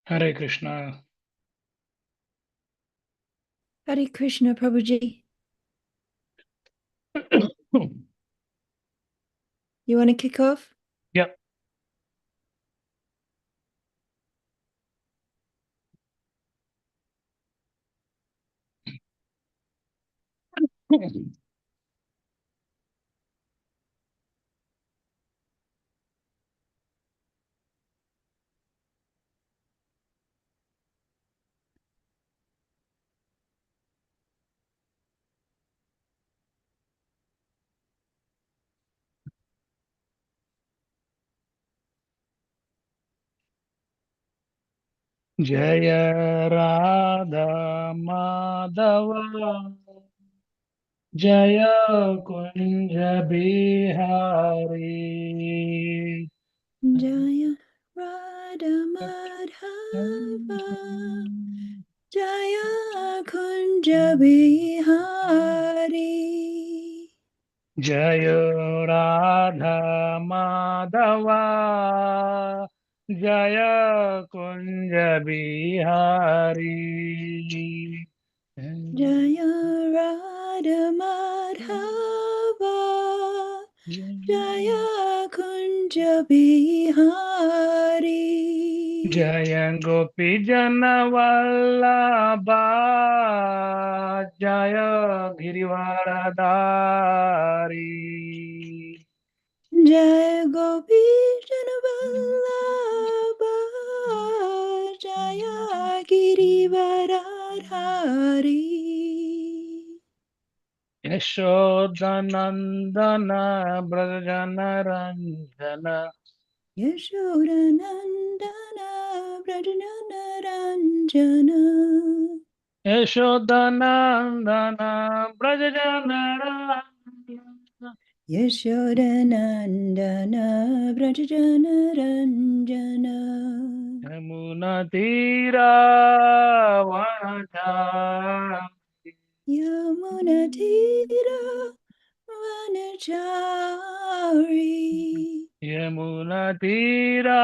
Hare Krishna. Hare Krishna, Prabhuji. You want to kick off? Yep. Jaya Radha Madhava Jaya Kunja Bihari Jaya Radha Madhava Jaya Kunja Bihari Jaya Radha Madhava Jaya Kunja Bihari Jaya Radha Madhava Jaya Kunja Bihari Jaya Gopi Jana Vallabha Jaya Girivaradari Jaya Gopi Janavallabha Jaya Girivaradhari Yashodanandana Brajana Ranjana Yashodanandana Vrajana Ranjana Yashodanandana Brajana Ranjana Yashodanandana Vrajana Ranjana Yamuna Tira Vanachari Yamunatira Vanachari Yamuna Tira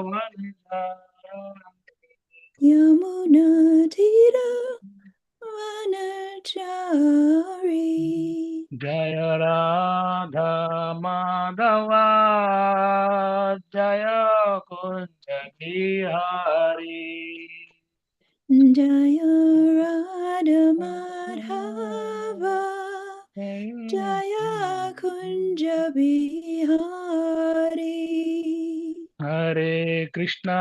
Vanachari Yamunatira Vanachari Jaya Radha Madhava Jaya Kunja Bihari Jaya Radha Madhava Jaya Kunja Bihari Hare Krishna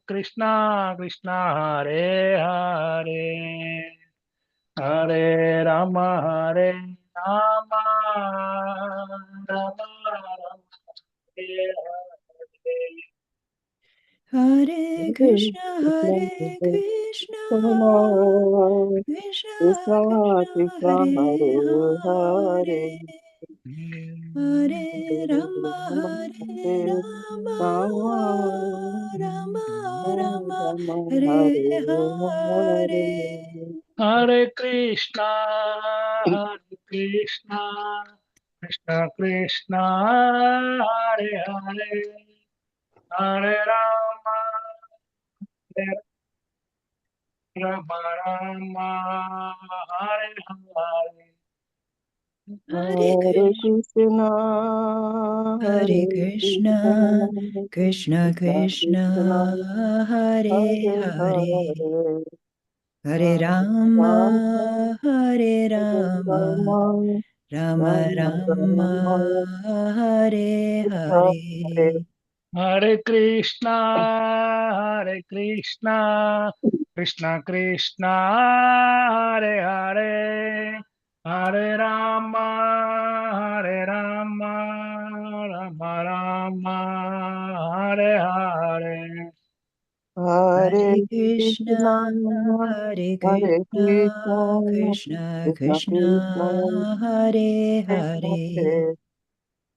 Krishna Krishna Hare Hare Hare Rama Rama Rama Hare Hare Hare Krishna Hare Krishna Krishna Krishna Hare Hare Hare Rama Hare Rama Rama Rama Hare Hare Hare Krishna, Krishna Krishna, Hare Hare, Hare Rama, Hare Rama, Rama, Hare Hare. Hare Krishna Hare Krishna Krishna Krishna Hare Hare Hare Rama Hare Rama Rama Rama Hare Hare Hare Krishna, Krishna Krishna, Hare Hare, Hare Rama, Rama Rama, Hare Hare. Hare Krishna Hare Krishna Krishna Krishna Hare Hare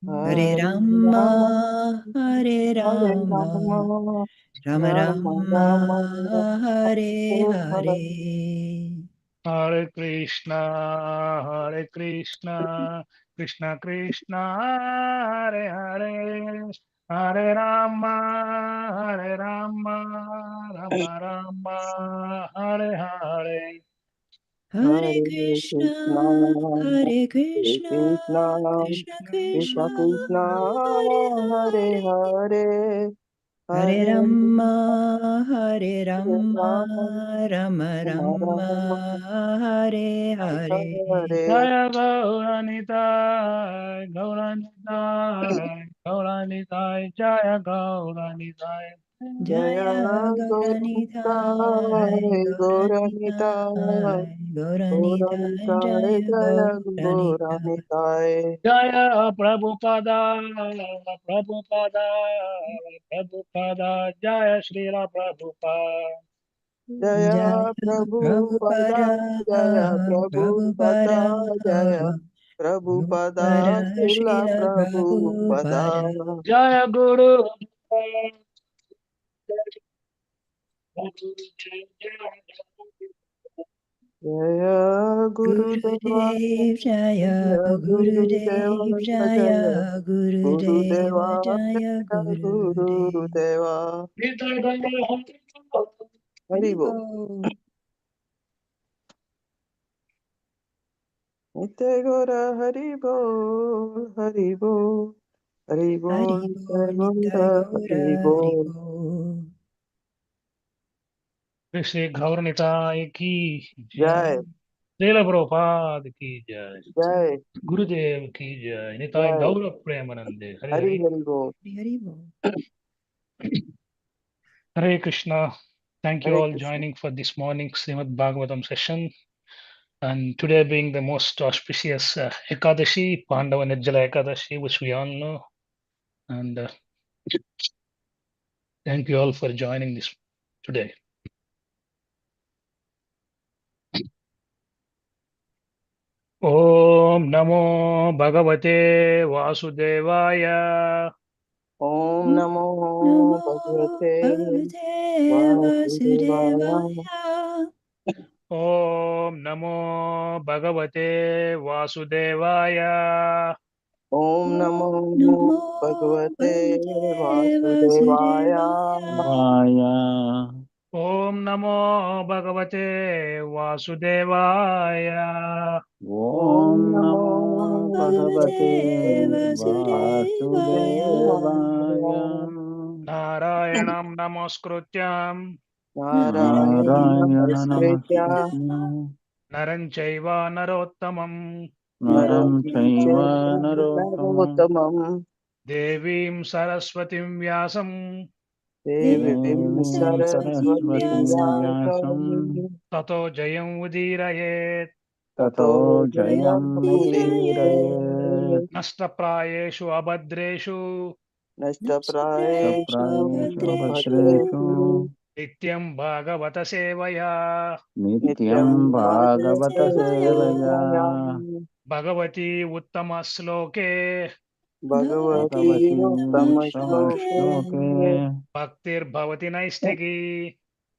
Hare Rama Hare Rama Rama Rama Hare Hare Hare Krishna, Krishna Krishna, Hare Hare, Hare Rama, Hare Rama, Rama Rama, Hare Hare. Hare Krishna, Hare Krishna, Krishna, Krishna Krishna Krishna, Krishna, Hare Hare Hare, Hare, Hare Hare Rama, Hare Rama, Rama, Rama Rama Rama, Hare Hare. Hare. Jaya Gauranitai, Gauranitai, Gauranitai, Jaya Gauranitai. Jaya Jaya Gauranidhai, Gauranitai, Gauranitai, Gauranidhai, Gauranidhai, Gauranitai, Jaya Jaya Gauranidhai. Gauranitai. Jaya Prabhupada, Prabhupada, Prabhupada, Jaya Srila Prabhupada. Jaya Jaya Prabhupada, Prabhupada, Jaya Prabhupada, Prabhupada, Jaya Prabhupada, Prabhupada, Srila Srila Prabhupada. Prabhupada. Jaya Guru. Jaya Gurudeva, Gurudev Jaya, Jaya Gurudev Gurudeva, Jaya Jaya, Gurudeva Gurudeva, Jaya, Jaya Gurudev. Gurudeva. Haribo, Haribo. Nitya Gora Haribo, Haribo, Haribo, Nitya Haribo, Nitai Gora Gaura, Haribo. Haribo. Shri Gaur Nitai की जय। Jai, Srila Prabhupada की जय। Jai, गुरुदेव की जय। Nitai Jai, Gaur Premanande Hare Hari Hare. Haribo, Haribo. Hare Krishna. Thank you Hare all Krishna. joining for this morning Srimad-Bhāgavatam session. And today being the most auspicious Ekadashi, Pandava Nirjala Ekadashi, which we all know. And thank you all for joining this today. Om Namo Bhagavate Vasudevaya. Om Namo Namo Bhagavate Bhagavate Vasudevaya. Vasudevaya. Om Namo Bhagavate Vasudevaya. Om Om Namo Namo Bhagavate Bhagavate Vasudevaya. Vasudevaya. Vaya. Om Namo Bhagavate Vasudevaya. Om Om Namo Namo Bhagavate Bhagavate Vasudevaya. Vasudevaya. Vasudevaya. Narayanam Namaskrutyam Narayana Narayana Namaskritya Namaskritya Naranchaiva Narottamam Naram Naram Chaiva Chaiva Narottamam Narottamam Devim Saraswatim Vyasam Devim Devim Devim Saraswati Saraswati Saraswati Vyasam Vyasam Tato Jayam Udirayet Tato Tato Jayam Jayam Tirayet Udiraye Udire Nashtaprayeshu Abhadreshu Nashtaprayeshu Nashtaprayeshu Bhadreshu Bhadreshu Nityam Bhagavata Sevaya Nityam Nityam Bhagavata Bhagavate Sevaya Sevaya Bhagavati Uttama Sloke Bhagavati Bhagavati Uttama Uttama Shloke Shloke Bhaktir Bhavati Naistiki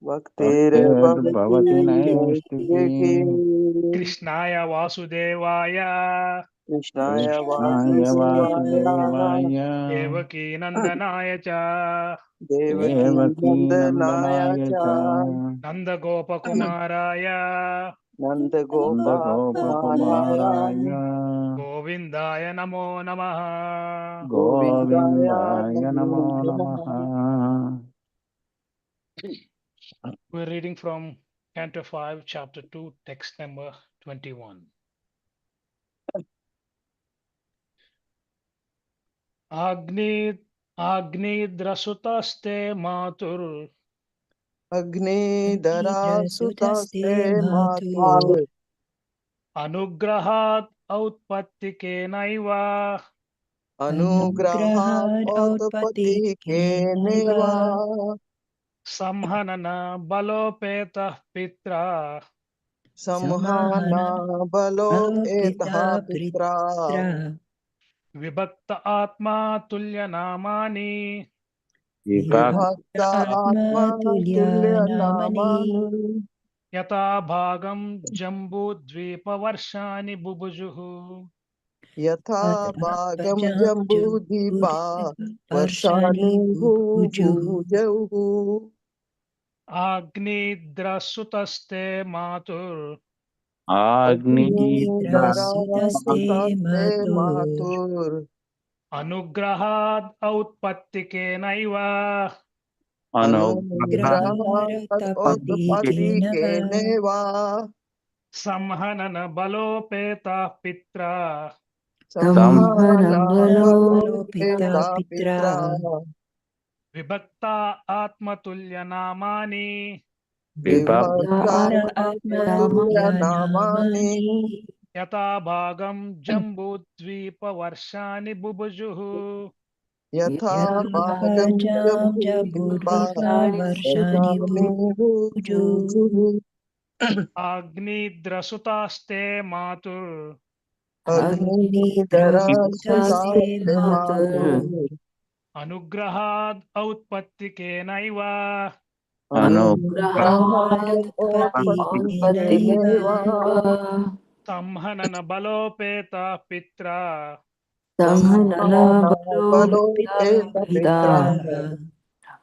Bhaktir Bhaktirbhavati Bhavati Naistiki Naistiki Krishnaya Vasudevaya Krishnaya Krishnaya Vasudevaya Vasudevaya Devaki Nandanaya Cha Devaki Devaki Nandanaya Nandanaya cha Cha Nanda Gopakumaraya Nanda Nanda Gopa Kumaraya Gopakumaraya Govindaya Namo Namaha. Govindaya Govindaya Namo Namo Namaha. Namaha. We're reading from Canto 5, Chapter 2, text number 21. Agni Agnidrasutaste Matur Agni Sutaste Sutaste Matu Matur Anugrahat Outpatti Naiva Anugrahat Anugrahad Outpati Autapati Kenaiva Keneva Samhanana Balopeta Pitra Samahana Samhana Balopetaha Alokita Pitra Pritra Vibhakta Atma Tulya Namani Vibhakta Vibhakta Atma Atma Tulya Tulya Namani Namani Yata Bhagam Jambu Dvipa Varshani Bubujuhu यथा भागं भागं जम्बूद्वीपा वर्षाणि वर्षाणि बुभुजु भूभुजौ अग्निद्रसुतस्ते मातुर् अग्निद्रसुतस्ते अग्निधरासुतस्ते मातुः मातुर् अनुग्रहाद् औत्पत्तिकेनैव अनुग्रहात् अनुग्रहारतपतिकेन उत्पत्तिकेनैव संहनन बलोपेताः पित्रा संहनबलोपेता संहनबलोपेता पित्रा पित्रा विभक्ता आत्मतुल्यनामानि विभक्ता आत्मतुल्यनामानि आत्मतुल्यनामानि यथा भागं जम्बूद्वीपवर्षाणि बुभुजुः यथा भागं भागं जम्बूद्वीपा जम्बूद्वीपवर्षाणि वर्षाणि बुभुजु भूभुजुः अग्निद्रसुतास्ते मातुर् अग्निद्रसुतस्ते अग्निधरासुतास्ते मातुः मातुः अनुग्रहाद् औत्पत्तिकेनैव अनुग्रहात् अनुग्रहारतपतिकेनैव उत्पत्तिकेनैव संहनन बलोपेताः पित्रा संहनबलोपेता पित्रा पित्रा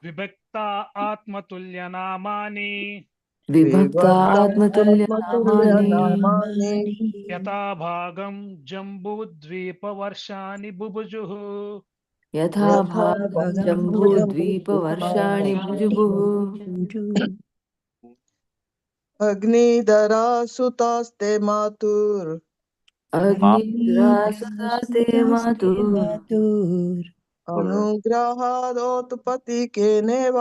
विभक्ता आत्मतुल्यनामानि विभक्ता आत्मतुल्यनामानि आत्मतुल्यनामानि यथा भागं जम्बूद्वीपवर्षाणि बुभुजुः यथा यथा भागं जम्बूद्वीपा जम्बूद्वीपवर्षाणि बुभुजु अग्निधरासुतास्ते मातुर् अग्निद्रसुतस्ते मातुः अनुग्रहादोत्पत्तिकेनैव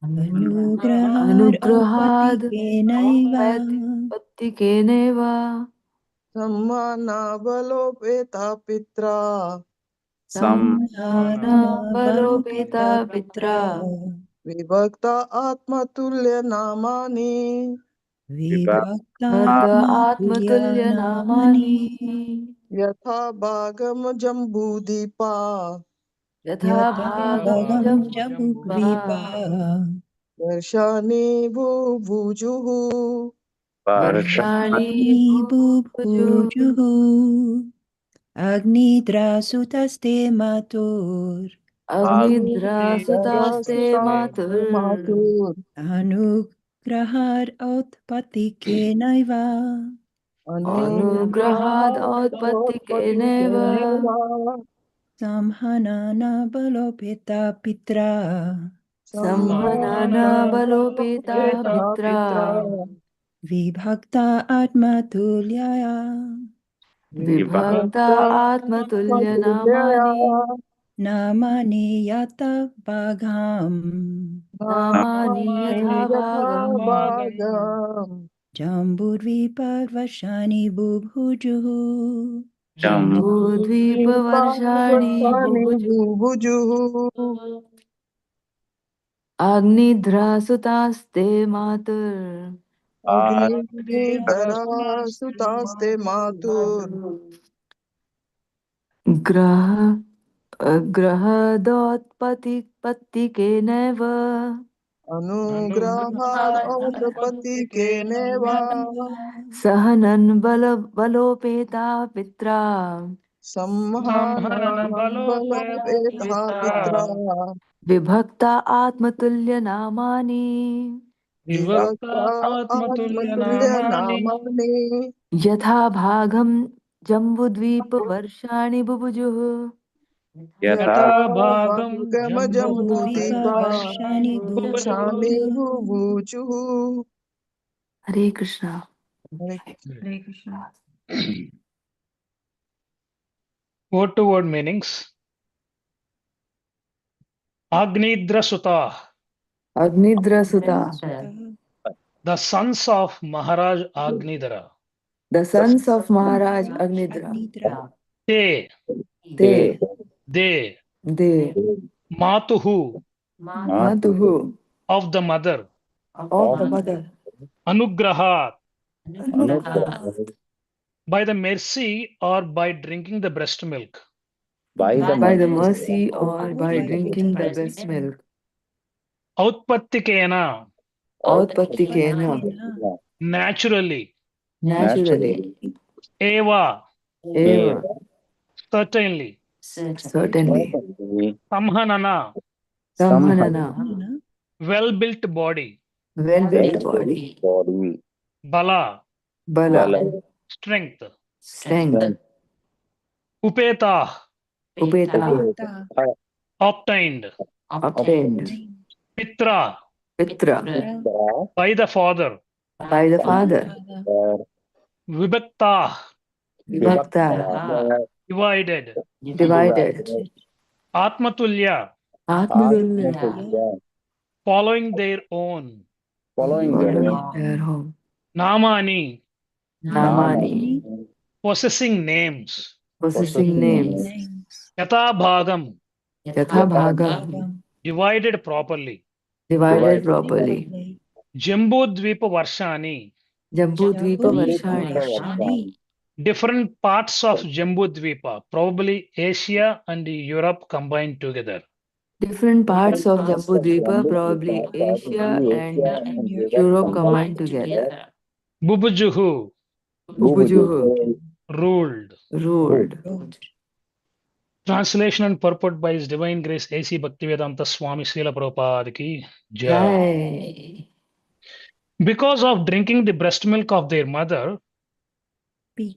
अनुग्रहाद् अनुग्रहादोत्पत्तिकेनैव औत्पत्तिकेनैव सम्मानाबलोपेता पित्रा संहनबलोपेता पित्रा विभक्ता आत्मतुल्यनामानि विभक्त आत्मतुल्यनामानि आत्मतुल्यनामानि यथा भागं जम्बूद्वीपा यथा भागं भागं जम्बूद्वीपा जम्बूद्वीपा वर्षाणि बुभुजुः वर्षाणि बुभुजु बुभुजुः अग्निद्रासुतस्ते मातुर् अग्निद्रसुतास्ते अग्निधरासुतास्ते मातुः मातुर् अनुग्रहात् अनुग्रहाद् औत्पत्तिकेनैव अनुग्रहादोत्पत्तिकेनैव संहनन बलोपेता पित्रा संहननबलोपेता संहननबलोपेता पित्रा पित्रा विभक्ता आत्मतुल्याया विभक्ता विभक्ता आत्मतुल्यया आत्मतुल्यनामानि नामानि यत भागाम् नामानि नामानि यथा यथा भागं भागं भागम् जम्बूद्वीपवर्षाणि बुभुजुः जम्बूद्वीपवर्षाणि जम्बूद्वीपवर्षाणि बुभुजु बुभुजुः अग्निध्रासुतास्ते मातुर् अग्निधरासुतास्ते मातुर् ग्रहदोत्पत्तिकेनैव अनुग्रहाद् औत्पत्तिकेनैव सहनन् बलोपेता पित्रा संहनन बलोपेताः संहननबलोपेता पित्रा पित्रा विभक्ता आत्मतुल्यनामानि विभक्ता विभक्ता आत्मतुल्यनामानि आत्मतुल्यनामानि यथा भागं जम्बूद्वीपवर्षाणि बुभुजुः यथा यथा भागं भागमजम्बूद्वीपा जम्बूद्वीपवर्षाणि वर्षाणि बुभुजुः बुभुजुः हरे Krishna Hare Hare Krishna word to word meanings. Agnidra Sutta, अग्निद्रसुता the sons of Maharaj Agnidra. the sons of Maharaj Agnidra अग्निद्रा They they Matuhu Matuhu of the mother, of the mother Anugrahat Anugrah by the mercy or by drinking the breast milk. by the mercy or by by drinking the drinking breast milk Outpattikena, Outpattikena उत्पत्तिकेन naturally. naturally Eva, Eva. Certainly. Certainly. Samhanana, Samhanana. well-built body. Well-built body. Body. Bala, Bala. strength. Strength. Upeta, Upeta. obtained. Obtained. Pitra, Pitra. by the father. By the father. Vibhakta, Vibhakta. divided. Divided. Atmatulya, Atmatulya. following their own. Following their Following their home. Namani, Namani. possessing names. Possessing names. Yatha bhagam, Yatha bhagam. divided properly. Divided properly. Jambudvipa varshani, Jambudvipa Varshani. different parts of Jambudvipa, probably Asia and Europe combined together. Different parts of Jambudvipa, probably Asia and Europe combined together. Bubujuhu, Upujuhu. ruled. Ruled. Translation and purport by His Divine Grace A.C. Bhaktivedanta Swami Srila Prabhupada ki jai. Jai. Because of drinking the breast milk of their mother,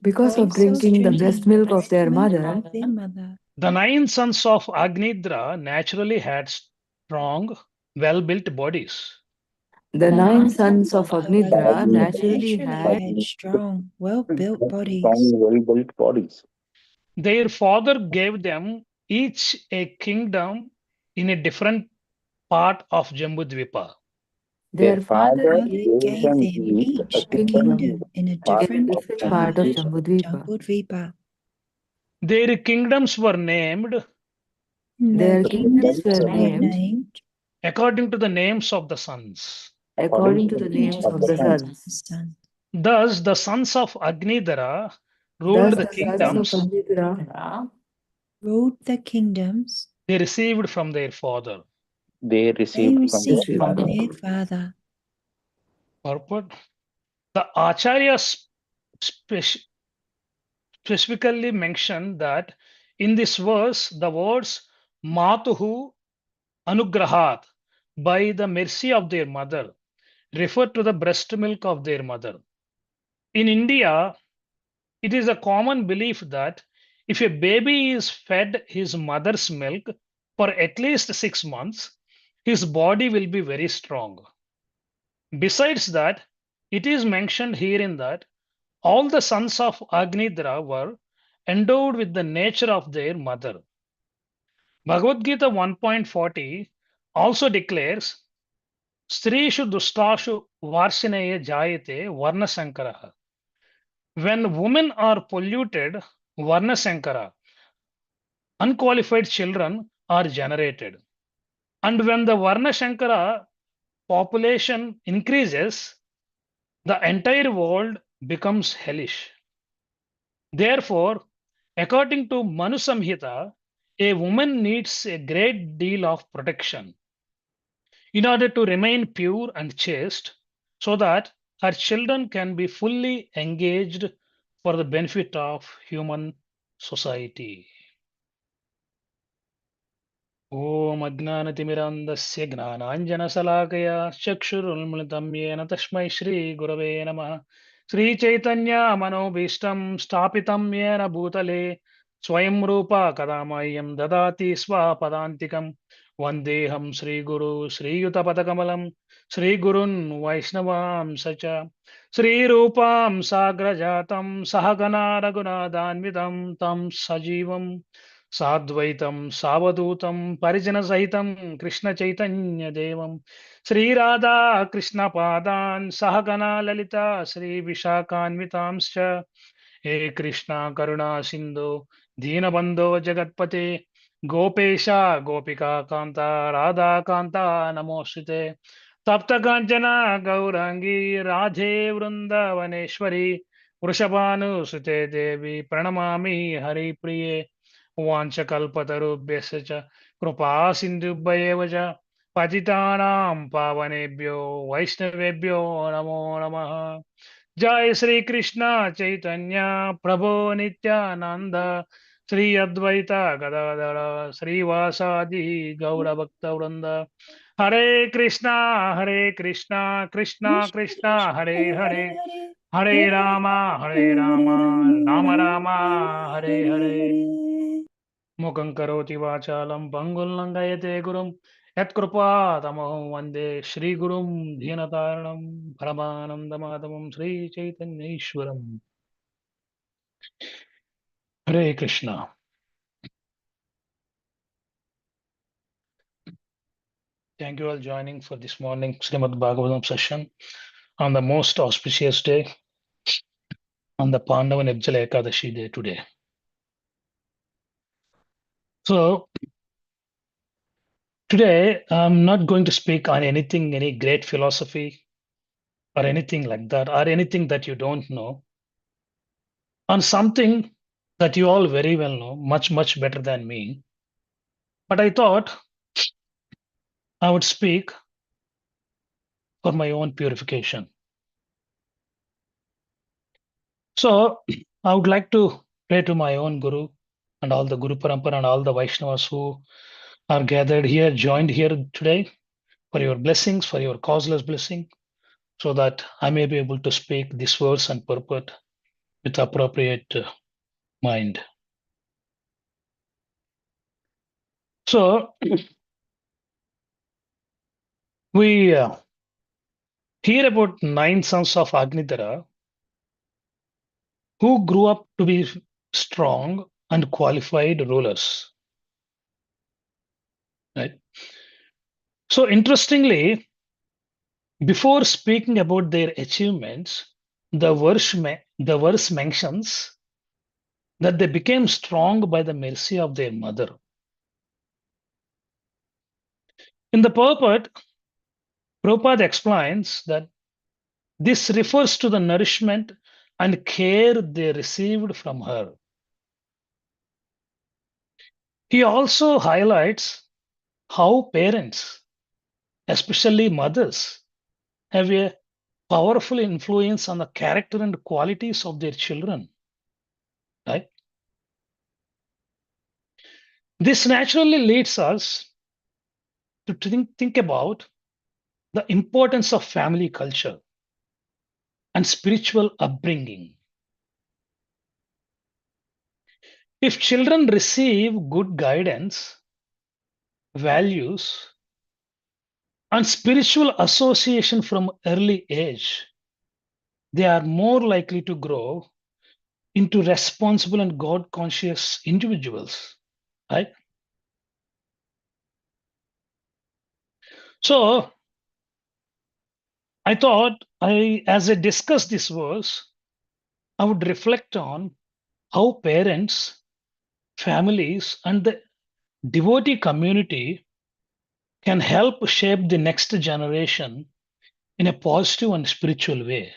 Because of drinking the breast milk of their mother, the 9 sons of Agnidra naturally had strong, well-built bodies. the 9 sons of Agnidra naturally had strong, well-built bodies. well-built bodies. Their father gave them each a kingdom in a different part of Jambudvipa. their father Gave gave them each each a a kingdom kingdom in a in different a different part of Jambudvipa. Jambudvipa. Their kingdoms were named Their kingdoms were named according to the names of the sons. according to the names of the sons. Thus, the sons of Agnidara ruled Thus the the sons kingdoms of Agnidra Ruled the kingdoms they received from their father. They they received from received their from father. their father. Purport. The Acharyas specifically mentioned that in this verse, the words Matuhu Anugrahat, by the mercy of their mother, refer to the breast milk of their mother. In India, it is a common belief that if a baby is fed his mother's milk for at least 6 months, his body will be very strong. Besides that, it is mentioned herein that all the sons of Agnidra were endowed with the nature of their mother. Bhagavad Gita 1.40 also declares, Strishu dustashu varsinaya jayate varna sankaraha. When women are polluted, varna sankara, unqualified children are generated. And when the varna sankara population increases, the entire world becomes hellish. Therefore, according to Manu Samhita, a woman needs a great deal of protection in order to remain pure and chaste, so that her children can be fully engaged for the benefit of human society. Om Ajnanatimirandasya Gnananjanasalakaya Chakshurulmilitam Yena Tasmai Shri Gurave Namah. Sri Chaitanya Manobishtam Stapitam Yena Bhutale Swayam Rupa Kadamayam Dadati Swapadantikam Vandeham Sri Guru Sri Yutapadakamalam Sri Gurun Vaishnavam Sacha Sri Rupam Sagrajatam Sahagana Raghunathanvitam Tam Sajivam Sadvaitam Savadutam Parijana Sahitam Krishna Chaitanya Devam Sri Radha Krishna Padan Sahagana Lalita Sri Vishakanvitamscha He Krishna Karuna Sindhu Deenabandho Jagatpate Gopesha Gopika Kanta Radha Kanta Namosite Tapta Kanchana Gaurangi Radhe Vrindavaneshwari Vrishabhanu Sute Devi Pranamami Hari Priye वाञ्छकल्पतरुभ्यश्च च कृपा सिन्धुभ्येव च पतितानां पावनेभ्यो वैष्णवेभ्यो नमो नमः Jai Sri Krishna Chaitanya Prabhu Nityananda Sri Advaita Gadadara Sri Vasadi Gaura Bhakta Vrinda Hare Krishna Krishna Krishna Krishna Krishna Hare Hare Hare Hare Hare Hare Rama Hare Rama Rama Rama Rama Rama Hare Hare Hare Hare. Mukhaṁ karoti vācālam pangul langayate gurum yatkrupātamaham vande Shri Gurum dhinataranam paramanandamatamam Sri Chaitanya Ishwaram. Hare Krishna. Thank you all joining for this morning Śrīmad-Bhāgavatam session on the most auspicious day, on the Pandava Nirjala Ekadashi day today. So today I'm not going to speak on anything, any great philosophy or anything like that, or anything that you don't know, on something that you all very well know, much better than me. But I thought I would speak for my own purification. So I would like to pray to my own Guru and all the Guru Parampara and all the Vaishnavas who are gathered here, joined here today, for your blessings, for your causeless blessing, so that I may be able to speak this verse and purport with appropriate mind. So we hear about 9 sons of Agnidhara who grew up to be strong and qualified rulers. Right? So interestingly, before speaking about their achievements, the verse mentions that they became strong by the mercy of their mother. In the purport, Prabhupada explains that this refers to the nourishment and care they received from her. He also highlights how parents, especially mothers, have a powerful influence on the character and qualities of their children. Right? This naturally leads us to think about the importance of family culture and spiritual upbringing. If children receive good guidance, values, and spiritual association from early age, they are more likely to grow into responsible and God conscious individuals. Right? So I thought as I discuss this verse, I would reflect on how parents, families, and the devotee community can help shape the next generation in a positive and spiritual way.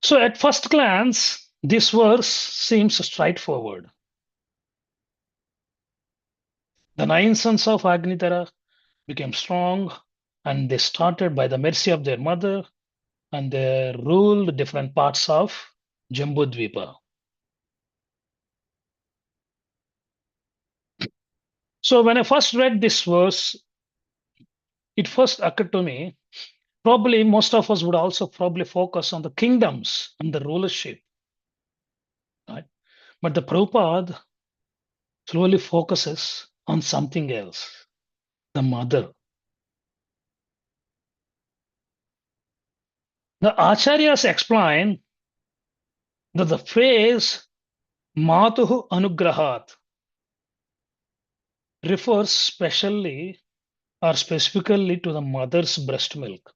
So at first glance, this verse seems straightforward. The 9 sons of Agnidhara became strong and they started by the mercy of their mother and they ruled different parts of Jambudvipa. So when I first read this verse, it first occurred to me, probably most of us would also probably focus on the kingdoms and the rulership. Right? But the Prabhupada slowly focuses on something else, the mother. The Acharyas explain that the phrase Matuhu Anugrahat refers specially or specifically to the mother's breast milk.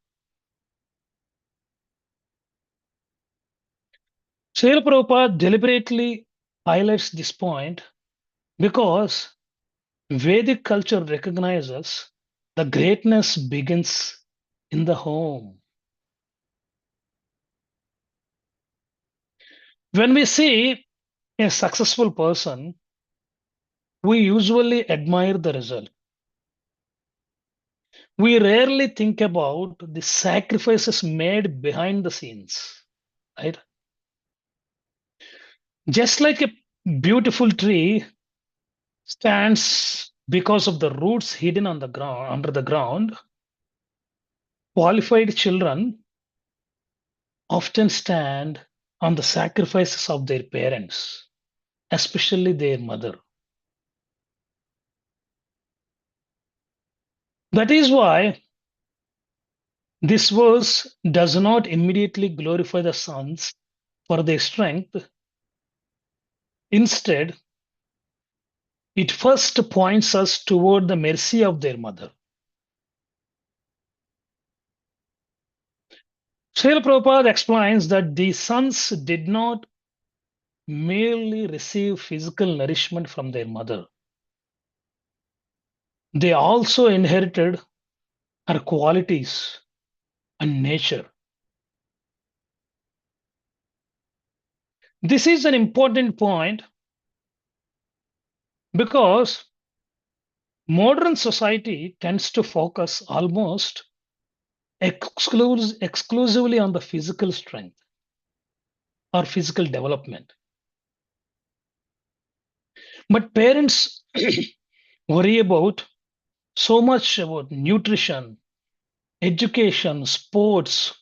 Srila Prabhupada deliberately highlights this point because Vedic culture recognizes the greatness begins in the home. When we see a successful person, we usually admire the result. we rarely think about the sacrifices made behind the scenes, right? Just like a beautiful tree stands because of the roots hidden on the ground, under the ground, qualified children often stand on the sacrifices of their parents, especially their mother. That is why this verse does not immediately glorify the sons for their strength. Instead, it first points us toward the mercy of their mother. Srila Prabhupada explains that the sons did not merely receive physical nourishment from their mother. They also inherited her qualities and nature. This is an important point because modern society tends to focus almost exclusively on the physical strength or physical development. But parents worry about so much about nutrition, education, sports,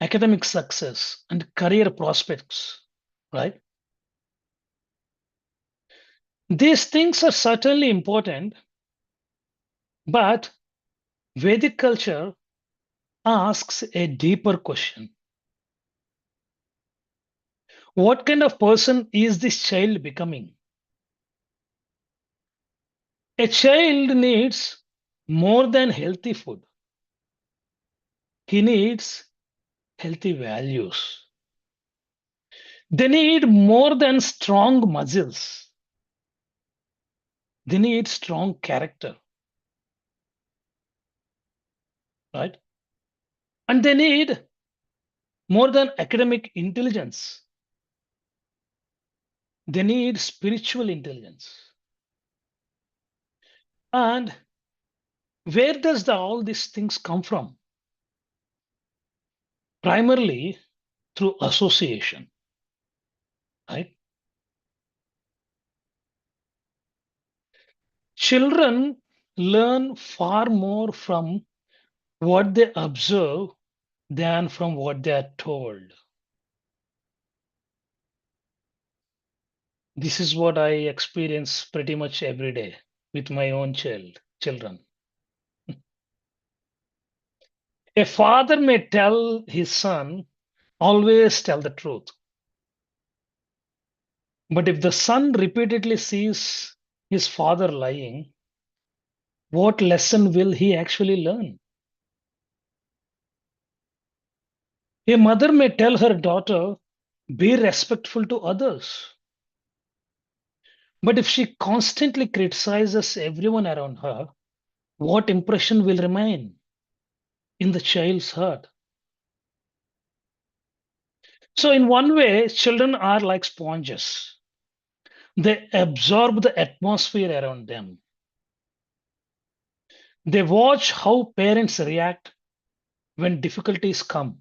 academic success, and career prospects, right? These things are certainly important, but Vedic culture asks a deeper question. What kind of person is this child becoming? A child needs more than healthy food. He needs healthy values. They need more than strong muscles. They need strong character, right? And they need more than academic intelligence. They need spiritual intelligence. And where does all these things come from? Primarily through association, right? Children learn far more from what they observe than from what they are told. This is what I experience pretty much every day with my own children. A father may tell his son, always tell the truth. But if the son repeatedly sees his father lying, what lesson will he actually learn? A mother may tell her daughter, be respectful to others. But if she constantly criticizes everyone around her, what impression will remain in the child's heart? So, in one way, children are like sponges. They absorb the atmosphere around them. They watch how parents react when difficulties come.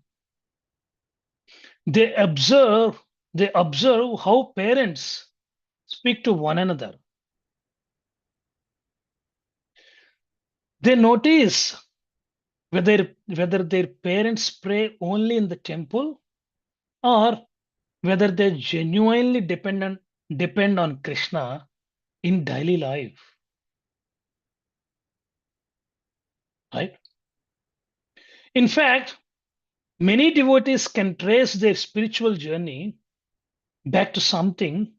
They observe how parents speak to one another. They notice whether their parents pray only in the temple or whether they genuinely depend on Krishna in daily life. Right? In fact, many devotees can trace their spiritual journey back to something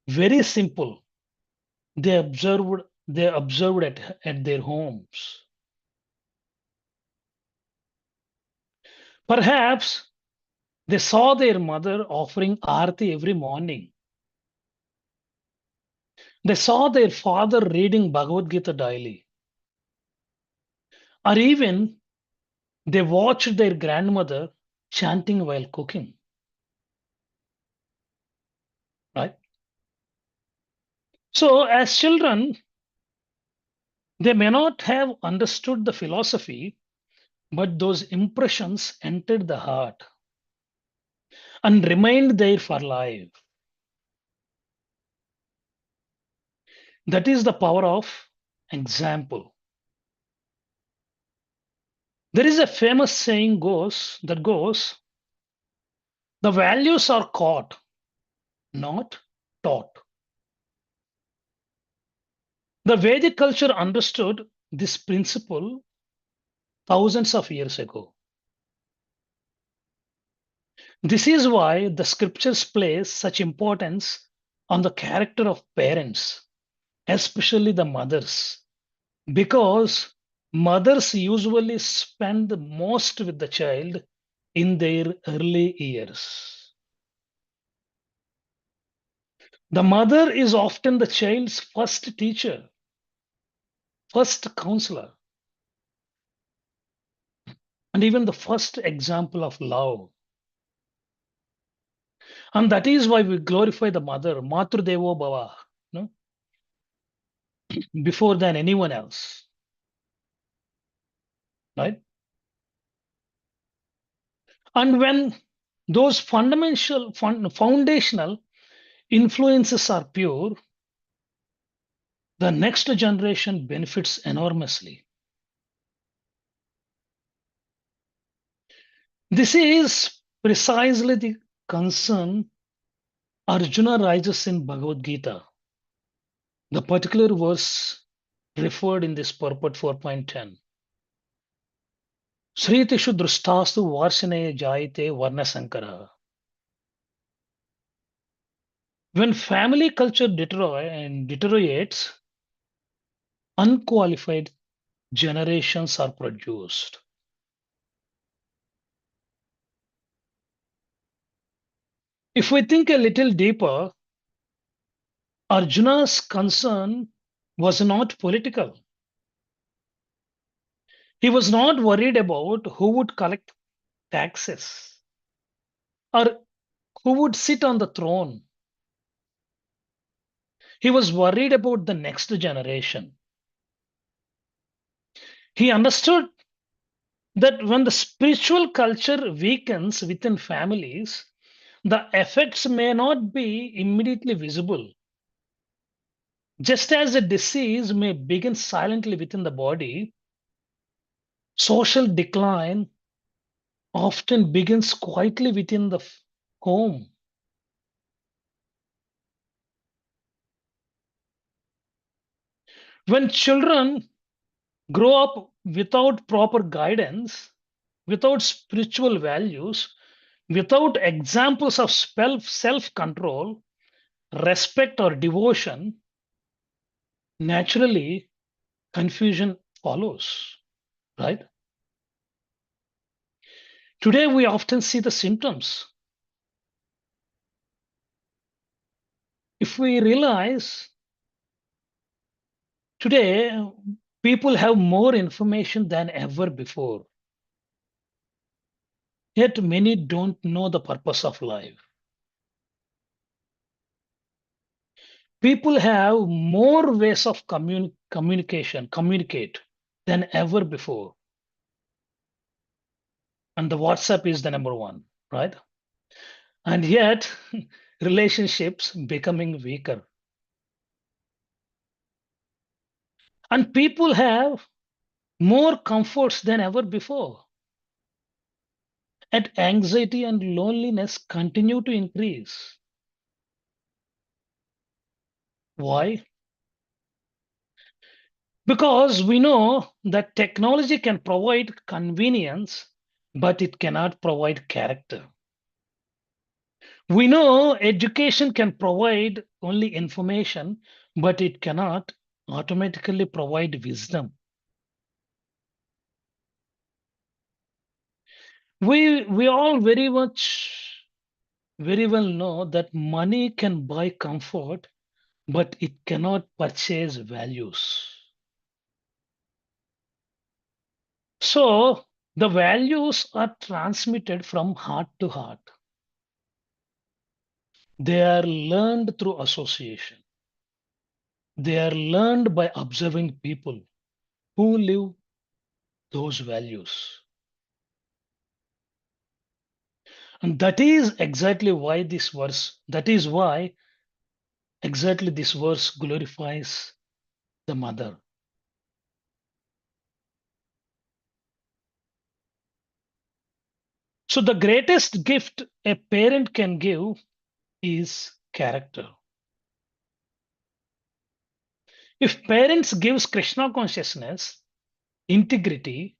very simple they observed at their homes. Perhaps they saw their mother offering arati every morning. They saw their father reading Bhagavad Gita daily. Or even they watched their grandmother chanting while cooking. Right? So, as children, They may not have understood the philosophy, but those impressions entered the heart and remained there for life. That is the power of example. There is a famous saying goes, the values are caught, not taught. The Vedic culture understood this principle thousands of years ago. This is why the scriptures place such importance on the character of parents, especially the mothers, because mothers usually spend the most with the child in their early years. The mother is often the child's first teacher, first counselor, and even the first example of love. And that is why we glorify the mother, Matru Devo Bhava, no? Before than anyone else, right? And when those foundational influences are pure, the next generation benefits enormously. This is precisely the concern Arjuna raises in Bhagavad Gita. The particular verse referred in this purport 4.10. Sritishu drustastu varshane jayate varna sankara. When family culture deteriorates, unqualified generations are produced. If we think a little deeper, Arjuna's concern was not political. He was not worried about who would collect taxes or who would sit on the throne. He was worried about the next generation. He understood that when the spiritual culture weakens within families, the effects may not be immediately visible. Just as a disease may begin silently within the body, social decline often begins quietly within the home. When children grow up without proper guidance, without spiritual values, without examples of self control, respect, or devotion, naturally confusion follows, right? Today, we often see the symptoms. If we realize today, people have more information than ever before, yet many don't know the purpose of life. People have more ways of communicate than ever before. And the WhatsApp is the number one, right? And yet, relationships becoming weaker. And people have more comforts than ever before. And anxiety and loneliness continue to increase. Why? Because we know that technology can provide convenience, but it cannot provide character. We know education can provide only information, but it cannot automatically provide wisdom. We all very well know that money can buy comfort, but it cannot purchase values. So the values are transmitted from heart to heart. They are learned through association. They are learned by observing people. who live those values. And that is exactly why exactly this verse glorifies the mother. So the greatest gift a parent can give is character. If parents gives Krishna consciousness, integrity,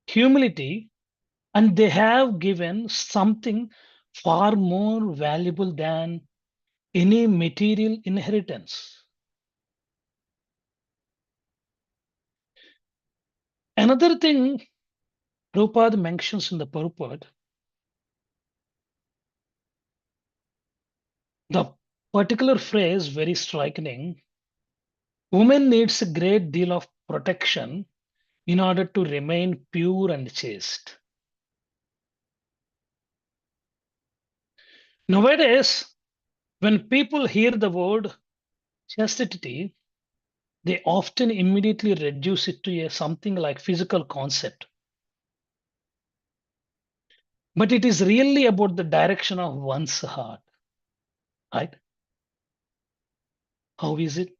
humility, and they have given something far more valuable than any material inheritance. Another thing Prabhupada mentions in the purport, the particular phrase very striking, woman needs a great deal of protection in order to remain pure and chaste. Nowadays, when people hear the word chastity, they often immediately reduce it to something like physical concept. But it is really about the direction of one's heart, right? How is it?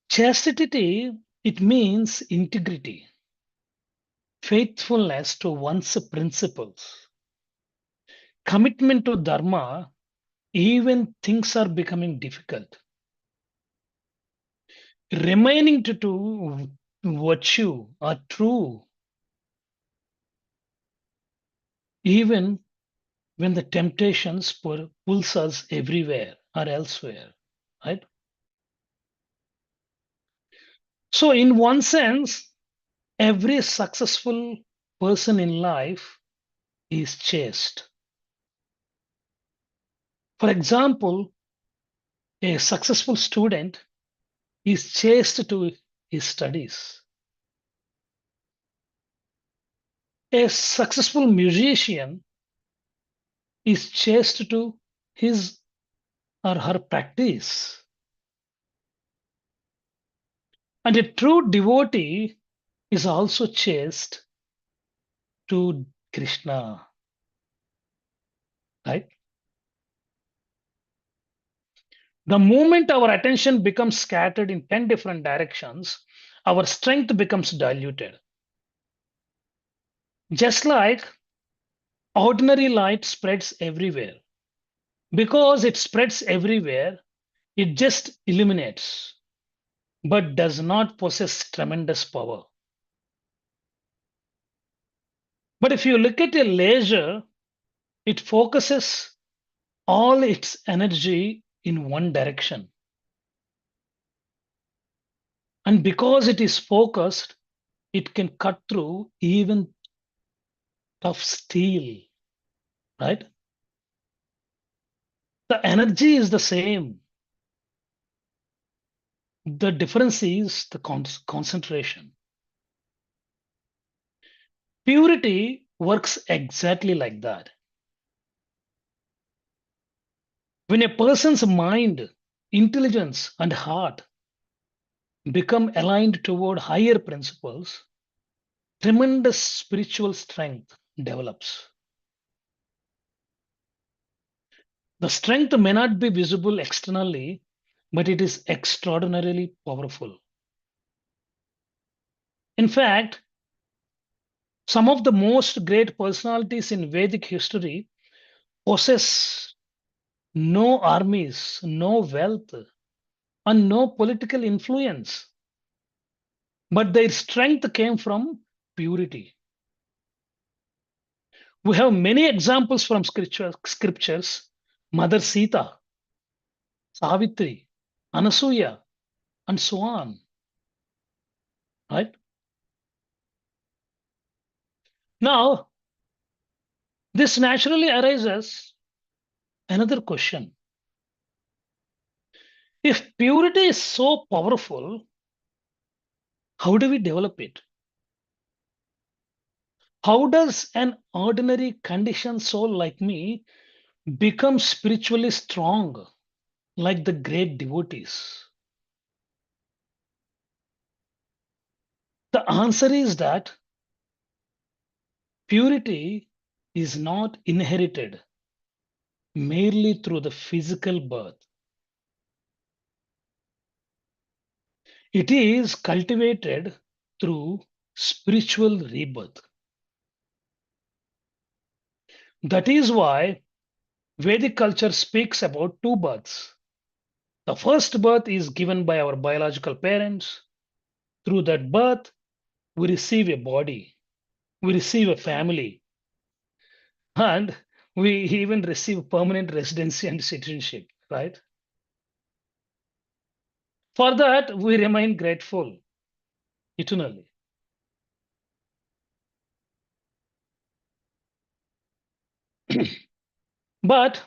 Chastity, it means integrity, faithfulness to one's principles, commitment to dharma, even things are becoming difficult, remaining to virtue or true, even when the temptations pulls us everywhere or elsewhere, right? So in one sense, every successful person in life is chaste. For example, a successful student is chaste to his studies. A successful musician is chaste to his or her practice. And a true devotee is also chaste to Krishna, right? The moment our attention becomes scattered in 10 different directions, our strength becomes diluted. Just like ordinary light spreads everywhere. Because it spreads everywhere, it just illuminates, but does not possess tremendous power. But if you look at a laser, it focuses all its energy in one direction. And because it is focused, it can cut through even tough steel, right? The energy is the same. The difference is the concentration. Purity works exactly like that. When a person's mind, intelligence, and heart become aligned toward higher principles, tremendous spiritual strength develops. The strength may not be visible externally, but it is extraordinarily powerful. In fact, some of the most great personalities in Vedic history possess no armies, no wealth, and no political influence. But their strength came from purity. We have many examples from scriptures. Mother Sita, Savitri, Anasuya, and so on. Right? Now, this naturally arises another question. If purity is so powerful, how do we develop it? How does an ordinary conditioned soul like me become spiritually strong like the great devotees? The answer is that purity is not inherited merely through the physical birth. It is cultivated through spiritual rebirth. That is why Vedic culture speaks about two births. The first birth is given by our biological parents. Through that birth, we receive a body, we receive a family, and we even receive permanent residency and citizenship, right? For that, we remain grateful eternally. But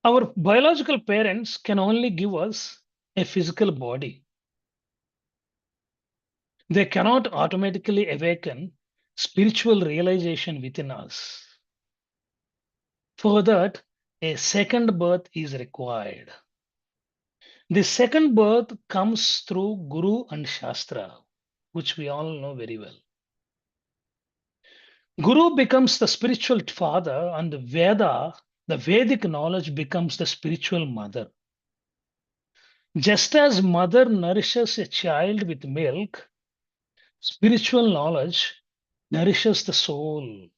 our biological parents can only give us a physical body. They cannot automatically awaken spiritual realization within us. For that, a second birth is required. The second birth comes through Guru and Shastra, which we all know very well. Guru becomes the spiritual father, and the Vedic knowledge becomes the spiritual mother. Just as mother nourishes a child with milk, spiritual knowledge nourishes the soul.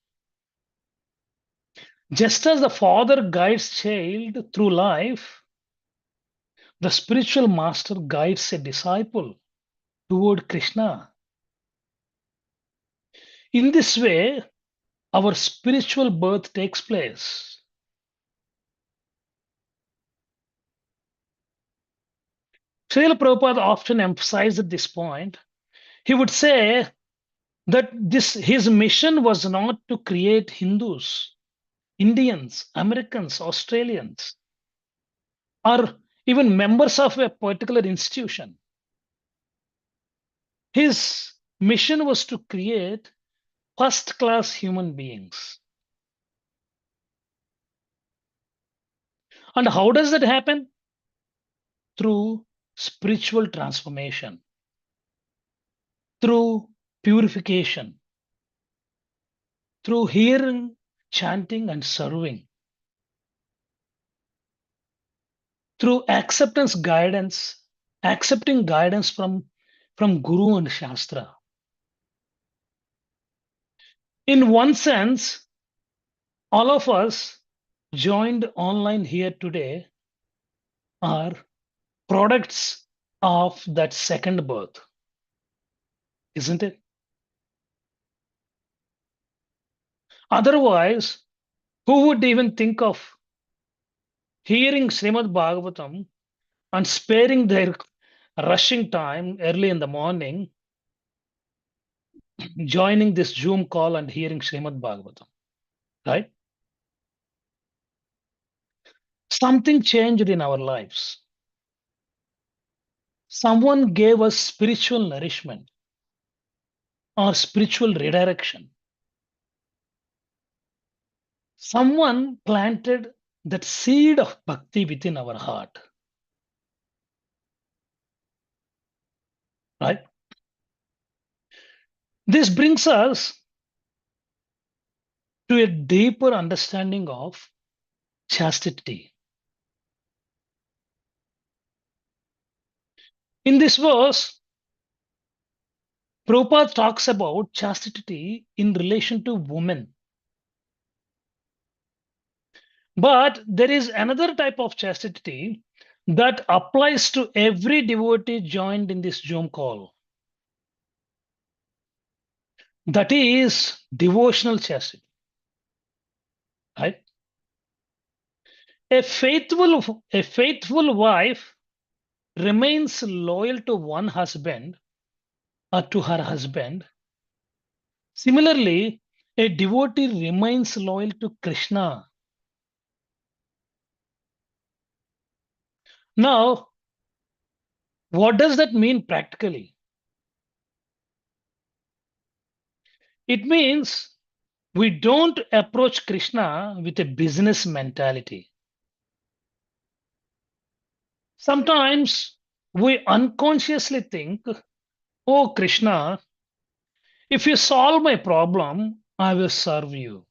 Just as the father guides child through life, the spiritual master guides a disciple toward Krishna. In this way, our spiritual birth takes place. Srila Prabhupada often emphasized this point. He would say that his mission was not to create Hindus, Indians, Americans, Australians, or even members of a particular institution. His mission was to create first-class human beings. And how does that happen? Through spiritual transformation, through purification, through hearing, chanting, and serving, through accepting guidance from Guru and Shastra. In one sense, all of us joined online here today are products of that second birth, isn't it? Otherwise, who would even think of hearing Śrīmad-Bhāgavatam and sparing their rushing time early in the morning, joining this Zoom call and hearing Śrīmad-Bhāgavatam, right? Something changed in our lives. Someone gave us spiritual nourishment or spiritual redirection. Someone planted that seed of bhakti within our heart, right? This brings us to a deeper understanding of chastity. In this verse, Prabhupada talks about chastity in relation to women. But there is another type of chastity that applies to every devotee joined in this Zoom call. That is devotional chastity, right? A faithful wife remains loyal to one husband or to her husband. Similarly, a devotee remains loyal to Krishna. Now, what does that mean practically? It means we don't approach Krishna with a business mentality. Sometimes we unconsciously think Oh Krishna, if you solve my problem, I will serve you.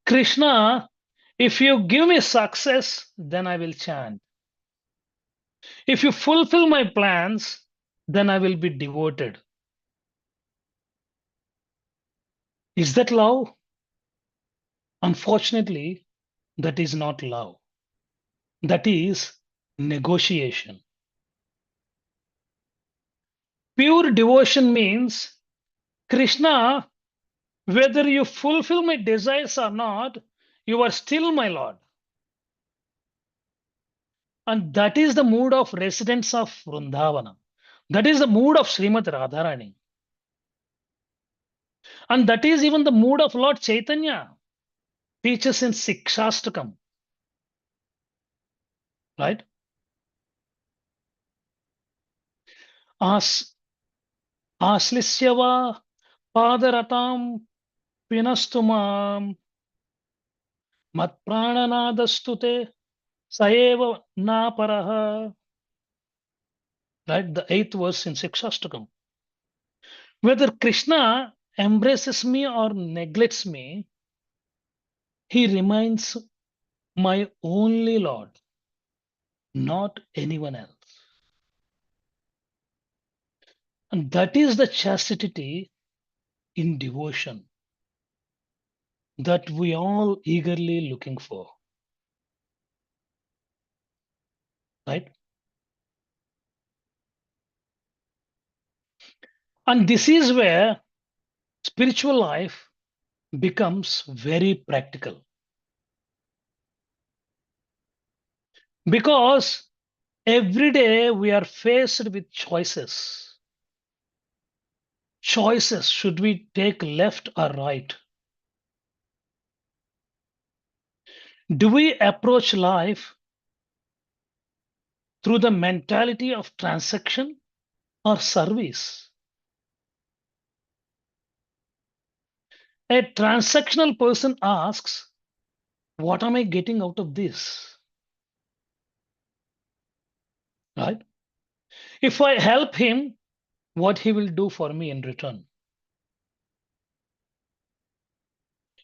Krishna, if you give me success, then I will chant. If you fulfill my plans, then I will be devoted. Is that love? Unfortunately, that is not love. That is negotiation. Pure devotion means, Krishna, whether you fulfill my desires or not, you are still my Lord. And that is the mood of residents of Vrindavana. That is the mood of Srimad Radharani. And that is even the mood of Lord Chaitanya, teaches in Sikshastakam. Right? As Aslisyava Padaratam Pinastumam Matprananadastute Saeva Naparaha. Right? The 8th verse in Sikshastakam. Whether Krishna embraces me or neglects me, he remains my only Lord, not anyone else. And that is the chastity in devotion that we all eagerly looking for. Right? And this is where spiritual life becomes very practical. Because every day we are faced with choices. Choices, should we take left or right? Do we approach life through the mentality of transaction or service? A transactional person asks, what am I getting out of this? Right? If I help him, what he will do for me in return?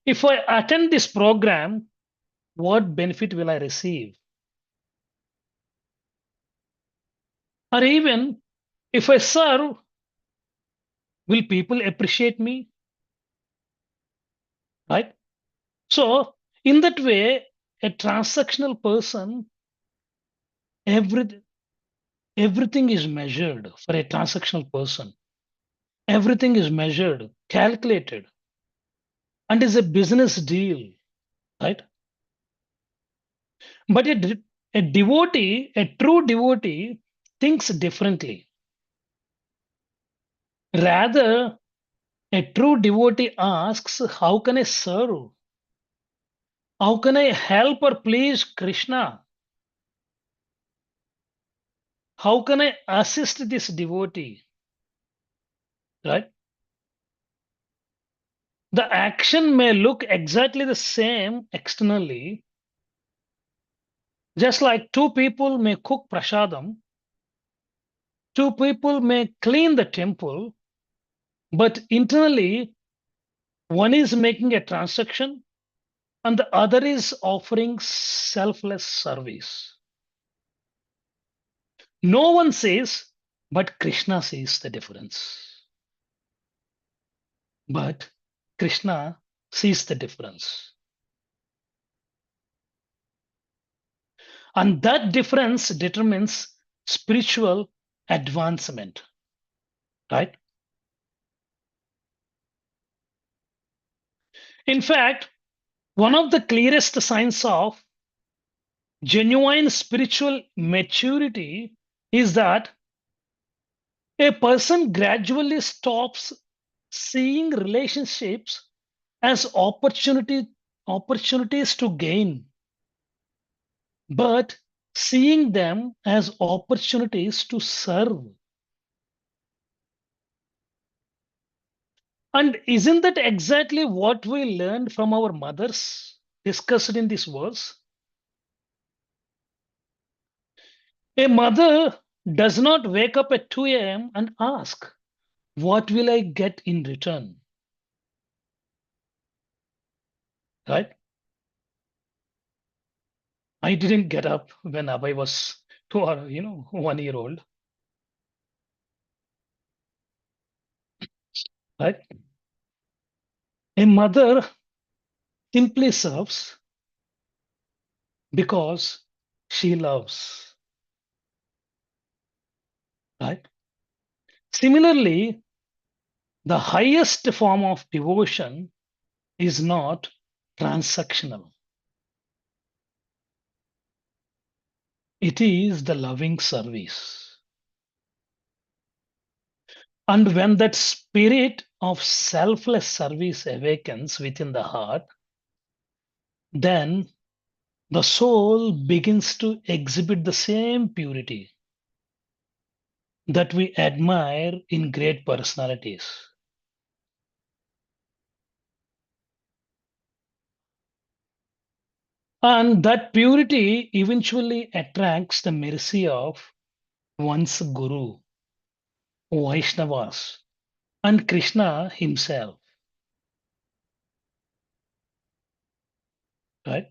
If I attend this program, what benefit will I receive? Or even if I serve, will people appreciate me? Right? So, in that way, a transactional person, everything is measured for a transactional person. Everything is measured, calculated, and is a business deal, right? But a devotee, a true devotee, thinks differently. Rather, a true devotee asks, how can I serve? How can I help or please Krishna? How can I assist this devotee? Right? The action may look exactly the same externally, just like two people may cook prasadam, two people may clean the temple, but internally, one is making a transaction and the other is offering selfless service. No one says, but Krishna sees the difference. But Krishna sees the difference. And that difference determines spiritual advancement, right? In fact, one of the clearest signs of genuine spiritual maturity is that a person gradually stops seeing relationships as opportunities to gain, but seeing them as opportunities to serve. And isn't that exactly what we learned from our mothers discussed in this verse? A mother does not wake up at 2 a.m. and ask, what will I get in return? Right? I didn't get up when Abhay was 2 or 1 year old. Right? A mother simply serves because she loves. Right? Similarly, the highest form of devotion is not transactional. It is the loving service. And when that spirit of selfless service awakens within the heart, then the soul begins to exhibit the same purity that we admire in great personalities. And that purity eventually attracts the mercy of one's Guru, Vaishnavas, and Krishna himself. Right?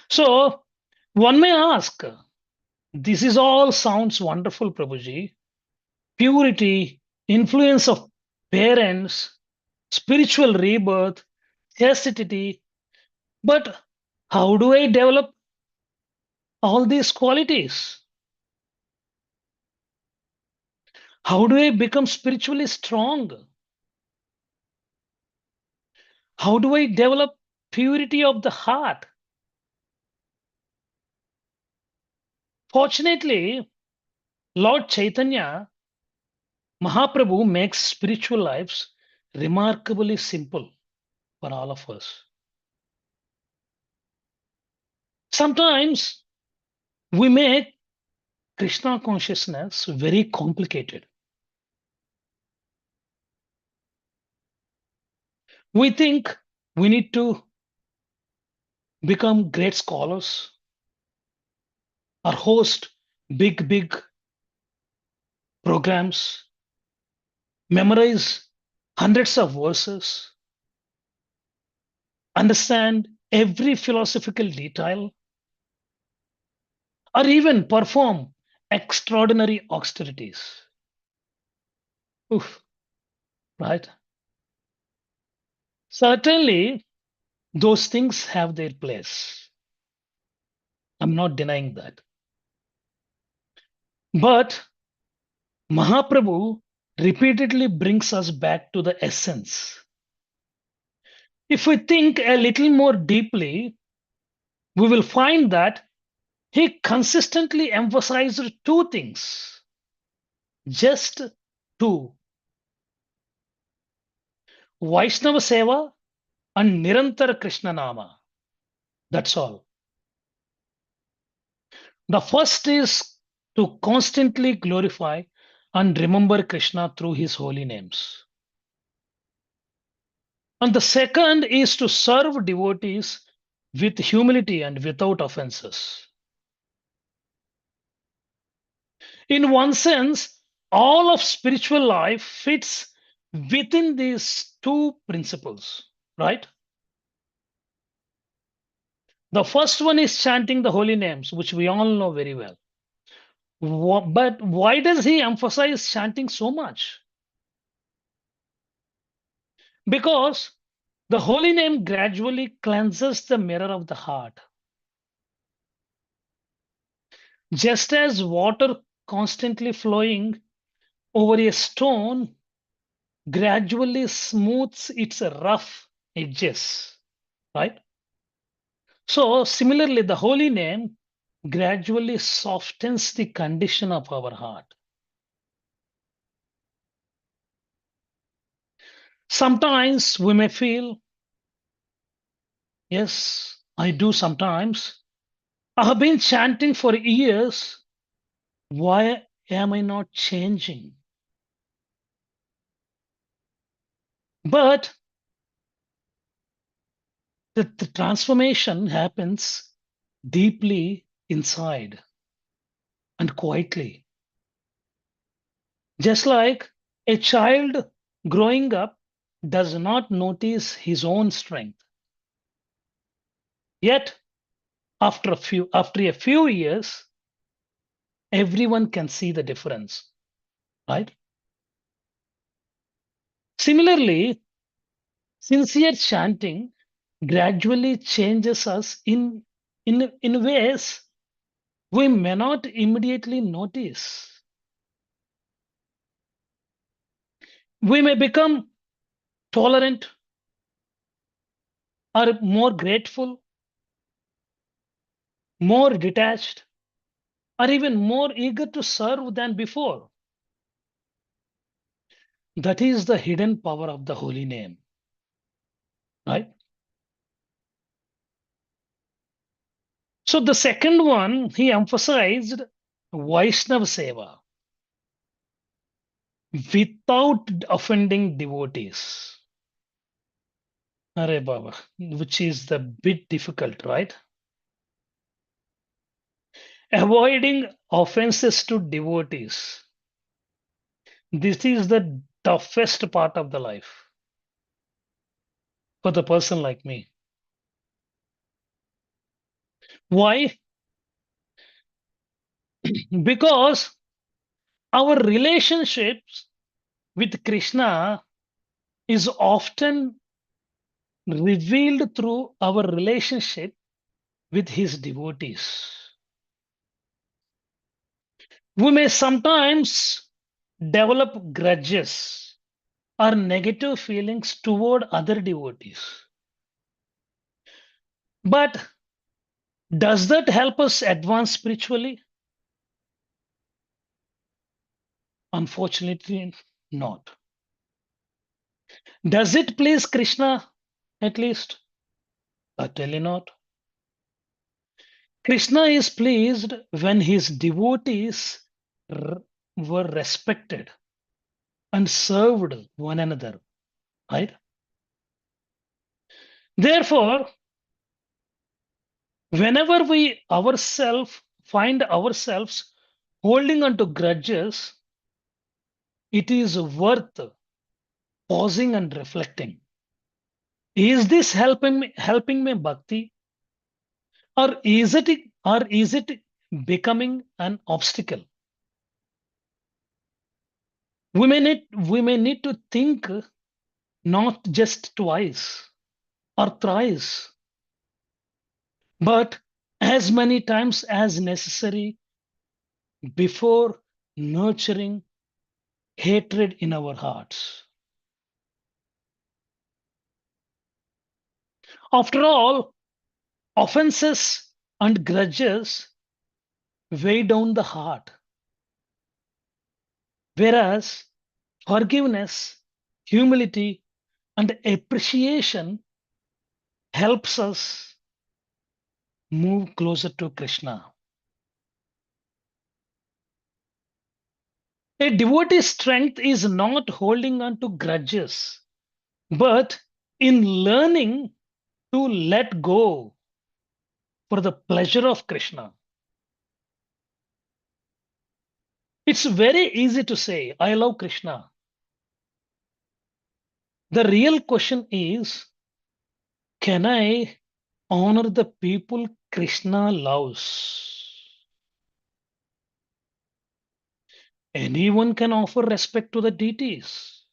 So one may ask, this is all sounds wonderful, Prabhuji. Purity, influence of parents, spiritual rebirth, chastity. But how do I develop all these qualities? How do I become spiritually strong? How do I develop purity of the heart? Fortunately, Lord Chaitanya, Mahaprabhu makes spiritual lives remarkably simple for all of us. Sometimes we make Krishna consciousness very complicated. We think we need to become great scholars or host big programs, memorize hundreds of verses, understand every philosophical detail, or even perform extraordinary austerities. Oof, right? Certainly, those things have their place. I'm not denying that. But Mahaprabhu repeatedly brings us back to the essence. If we think a little more deeply, we will find that he consistently emphasized two things, just two: Vaishnava Seva and Nirantara Krishna Nama. That's all. The first is to constantly glorify and remember Krishna through his holy names. And the second is to serve devotees with humility and without offenses. In one sense, all of spiritual life fits within these two principles, right? The first one is chanting the holy names, which we all know very well. But why does he emphasize chanting so much? Because the holy name gradually cleanses the mirror of the heart. Just as water constantly flowing over a stone gradually smooths its rough edges, right? So similarly, the holy name gradually softens the condition of our heart. Sometimes we may feel, yes, I do sometimes. I have been chanting for years. Why am I not changing? But the transformation happens deeply inside. and quietly. Just like a child growing up does not notice his own strength. Yet, after a few years, everyone can see the difference, right? Similarly, sincere chanting gradually changes us in ways we may not immediately notice. We may become tolerant or more grateful, more detached, or even more eager to serve than before. That is the hidden power of the holy name, right? So the second one, he emphasized Vaishnava Seva without offending devotees. Are Baba, which is the bit difficult, right? Avoiding offenses to devotees. This is the toughest part of the life for the person like me. Why? Because our relationships with Krishna is often revealed through our relationship with his devotees. We may sometimes develop grudges or negative feelings toward other devotees. But does that help us advance spiritually? Unfortunately, not. Does it please Krishna at least? Certainly not. Krishna is pleased when his devotees were respected and served one another, right? Therefore, whenever we find ourselves holding on to grudges, it is worth pausing and reflecting. Is this helping me bhakti, or is it becoming an obstacle? We may need to think not just twice or thrice, but as many times as necessary before nurturing hatred in our hearts. After all, offenses and grudges weigh down the heart, whereas forgiveness, humility, and appreciation helps us move closer to Krishna. A devotee's strength is not holding on to grudges, but in learning to let go for the pleasure of Krishna. It's very easy to say, I love Krishna. The real question is, can I honor the people Krishna loves? Anyone can offer respect to the deities.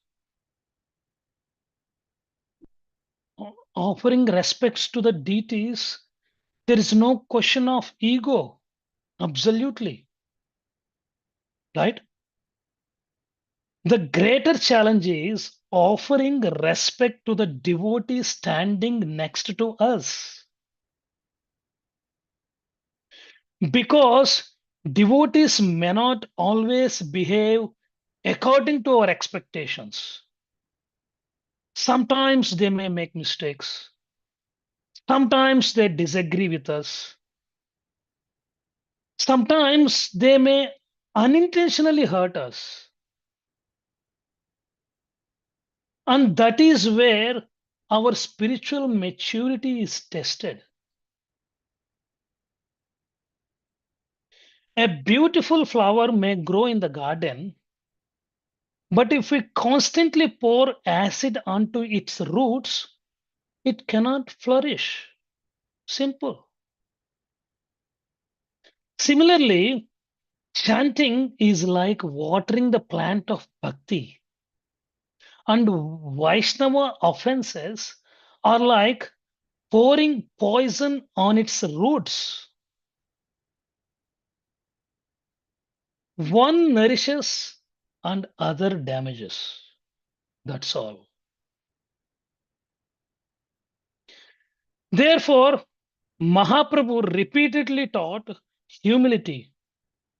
Offering respects to the deities, there is no question of ego. Absolutely. Right? The greater challenge is offering respect to the devotee standing next to us. Because devotees may not always behave according to our expectations. Sometimes they may make mistakes. Sometimes they disagree with us. Sometimes they may unintentionally hurt us. And that is where our spiritual maturity is tested. A beautiful flower may grow in the garden, but if we constantly pour acid onto its roots, it cannot flourish. Simple. Similarly, chanting is like watering the plant of bhakti, and Vaishnava offenses are like pouring poison on its roots. One nourishes and other damages. That's all. Therefore, Mahaprabhu repeatedly taught humility,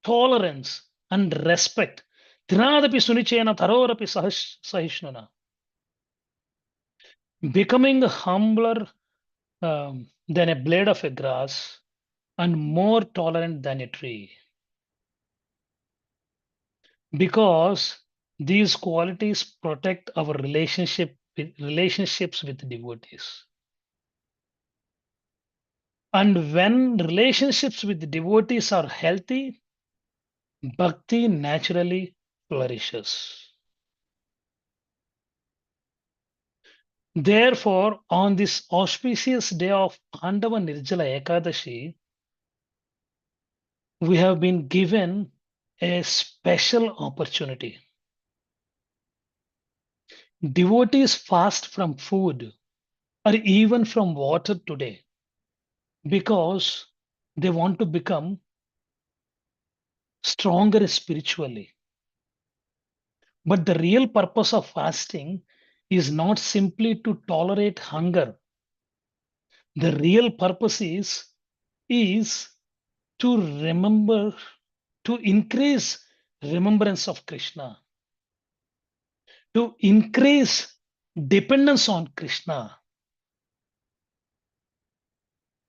tolerance, and respect. Trinadapi sunichena tarorapi sahishnuna. Becoming humbler than a blade of a grass and more tolerant than a tree. Because these qualities protect our relationships with devotees. And when relationships with devotees are healthy, bhakti naturally flourishes. Therefore, on this auspicious day of Pandava Nirjala Ekadashi, we have been given a special opportunity. Devotees fast from food or even from water today because they want to become stronger spiritually. But the real purpose of fasting is not simply to tolerate hunger. The real purpose is to remember, to increase remembrance of Krishna, to increase dependence on Krishna,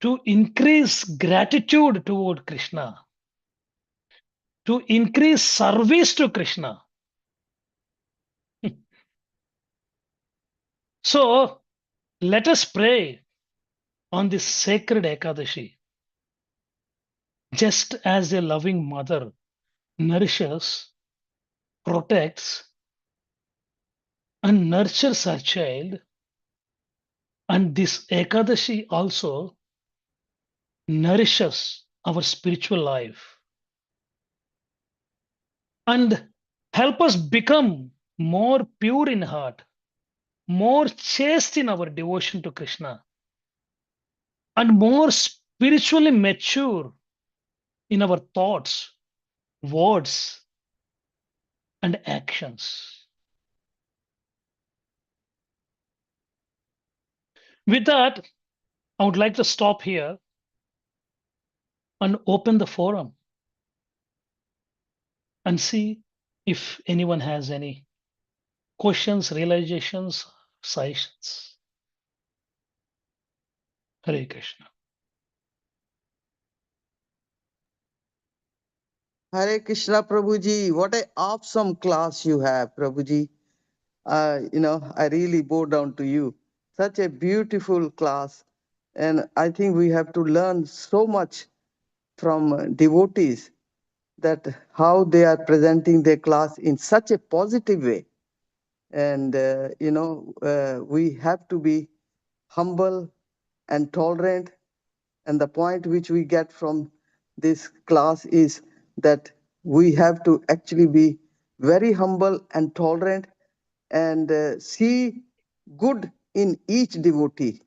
to increase gratitude toward Krishna, to increase service to Krishna. So let us pray on this sacred Ekadashi. Just as a loving mother nourishes, protects, and nurtures her child, and this Ekadashi also nourishes our spiritual life and help us become more pure in heart, more chaste in our devotion to Krishna, and more spiritually mature in our thoughts, words, and actions. With that, I would like to stop here and open the forum and see if anyone has any questions, realizations, suggestions. Hare Krishna. Hare Krishna, Prabhuji. What an awesome class you have, Prabhuji. I really bow down to you. Such a beautiful class. And I think we have to learn so much from devotees, that how they are presenting their class in such a positive way. And, we have to be humble and tolerant. And the point which we get from this class is that we have to actually be very humble and tolerant and see good in each devotee,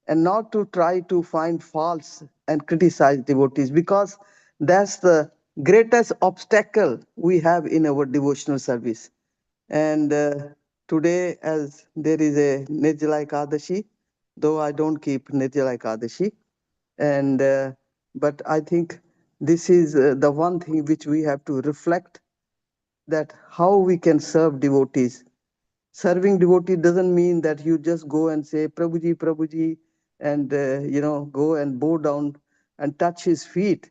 and not to try to find faults and criticize devotees, because that's the greatest obstacle we have in our devotional service. And today, as there is a Nirjala Ekadashi, though I don't keep Nirjala Ekadashi, and but I think this is the one thing which we have to reflect, that how we can serve devotees. Serving devotee doesn't mean that you just go and say Prabhuji, Prabhuji, and go and bow down and touch his feet.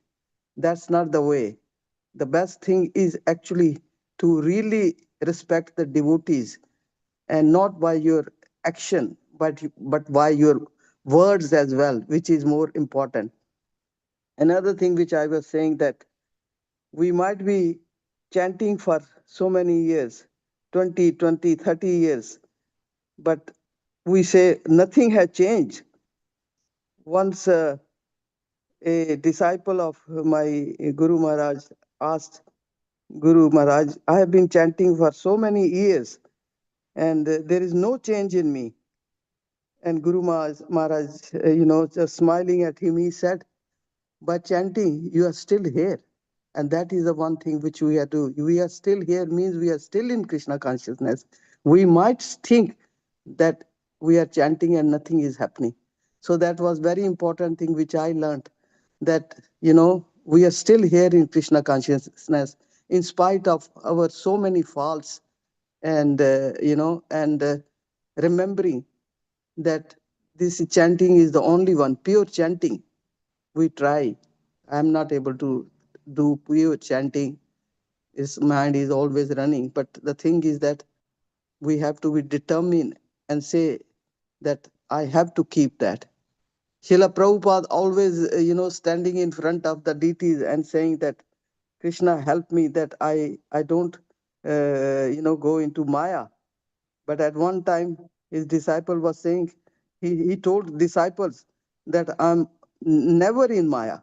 That's not the way. The best thing is actually to really respect the devotees, and not by your action, but by your words as well, which is more important. Another thing which I was saying, that we might be chanting for so many years, 20, 30 years, but we say nothing has changed. Once a disciple of my Guru Maharaj asked Guru Maharaj, I have been chanting for so many years and there is no change in me. And Guru Maharaj, just smiling at him, he said, by chanting, you are still here. And that is the one thing which we are doing. We are still here means we are still in Krishna consciousness. We might think that we are chanting and nothing is happening. So that was very important thing which I learned, that, we are still here in Krishna consciousness in spite of our so many faults, and, remembering that this chanting is the only one, pure chanting. We try. I'm not able to do pure chanting. His mind is always running. But the thing is that we have to be determined and say that I have to keep that. Srila Prabhupada always, standing in front of the deities and saying that Krishna help me that I don't, go into Maya. But at one time, his disciple was saying, he told disciples that I'm never in Maya.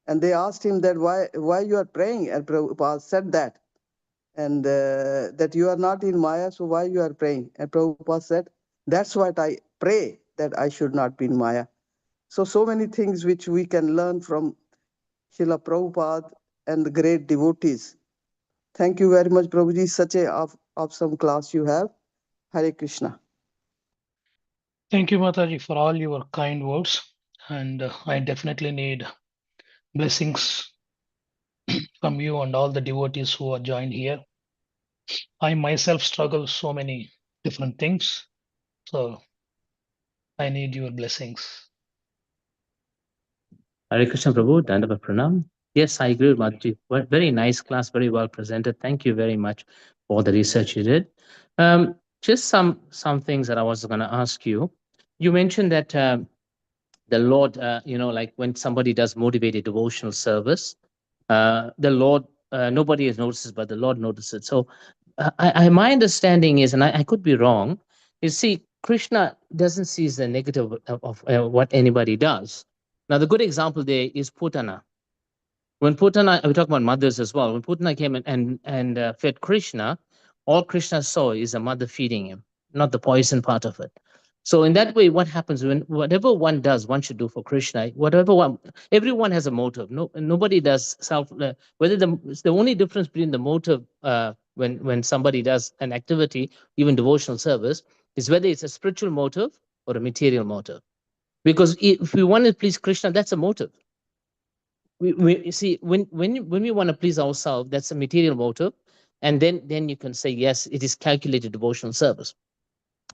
And they asked him that why you are praying? And Prabhupada said that. And that you are not in Maya, so why you are praying? And Prabhupada said, that's what I pray, that I should not be in Maya. So many things which we can learn from Srila Prabhupada and the great devotees. Thank you very much, Prabhuji. Such a awesome class you have. Hare Krishna. Thank you, Mataji, for all your kind words. And I definitely need blessings from you and all the devotees who are joined here. I myself struggle so many different things. So I need your blessings. Hare Krishna Prabhu, Dandava Pranam. Yes, I agree with Mataji. Very nice class, very well presented. Thank you very much for the research you did. Just some things that I was going to ask you. You mentioned that the Lord, like when somebody does motivated devotional service, the Lord, nobody has noticed, but the Lord notices. So my understanding is, and I could be wrong, you see, Krishna doesn't see the negative of what anybody does. Now, the good example there is Putana. When Putana, we talk about mothers as well. When Putana came and fed Krishna, all Krishna saw is a mother feeding him, not the poison part of it. So in that way, what happens when whatever one does, one should do for Krishna. Everyone has a motive. Nobody does self. Whether the only difference between the motive when somebody does an activity, even devotional service, is whether it's a spiritual motive or a material motive. Because if we want to please Krishna, that's a motive. You see, when we want to please ourselves, that's a material motive, and then you can say yes, it is calculated devotional service.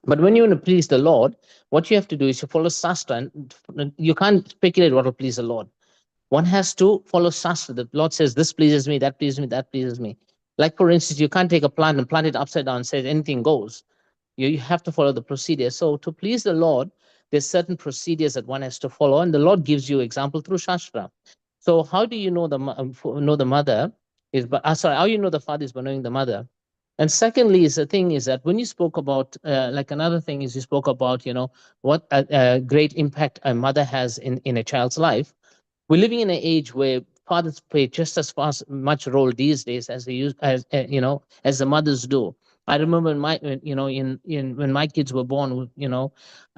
But when you want to please the Lord, what you have to do is you follow Shastra, and you can't speculate what will please the Lord. One has to follow Shastra. The Lord says, this pleases me, that pleases me, that pleases me. Like, for instance, you can't take a plant and plant it upside down and say anything goes. You have to follow the procedure. So to please the Lord, there's certain procedures that one has to follow, and the Lord gives you example through Shastra. So how do you know the mother is? How you know the father is by knowing the mother. And secondly, is the thing is that when you spoke about, like another thing is you spoke about, what a great impact a mother has in a child's life. We're living in an age where fathers play just as much role these days as they use as the mothers do. I remember when my kids were born,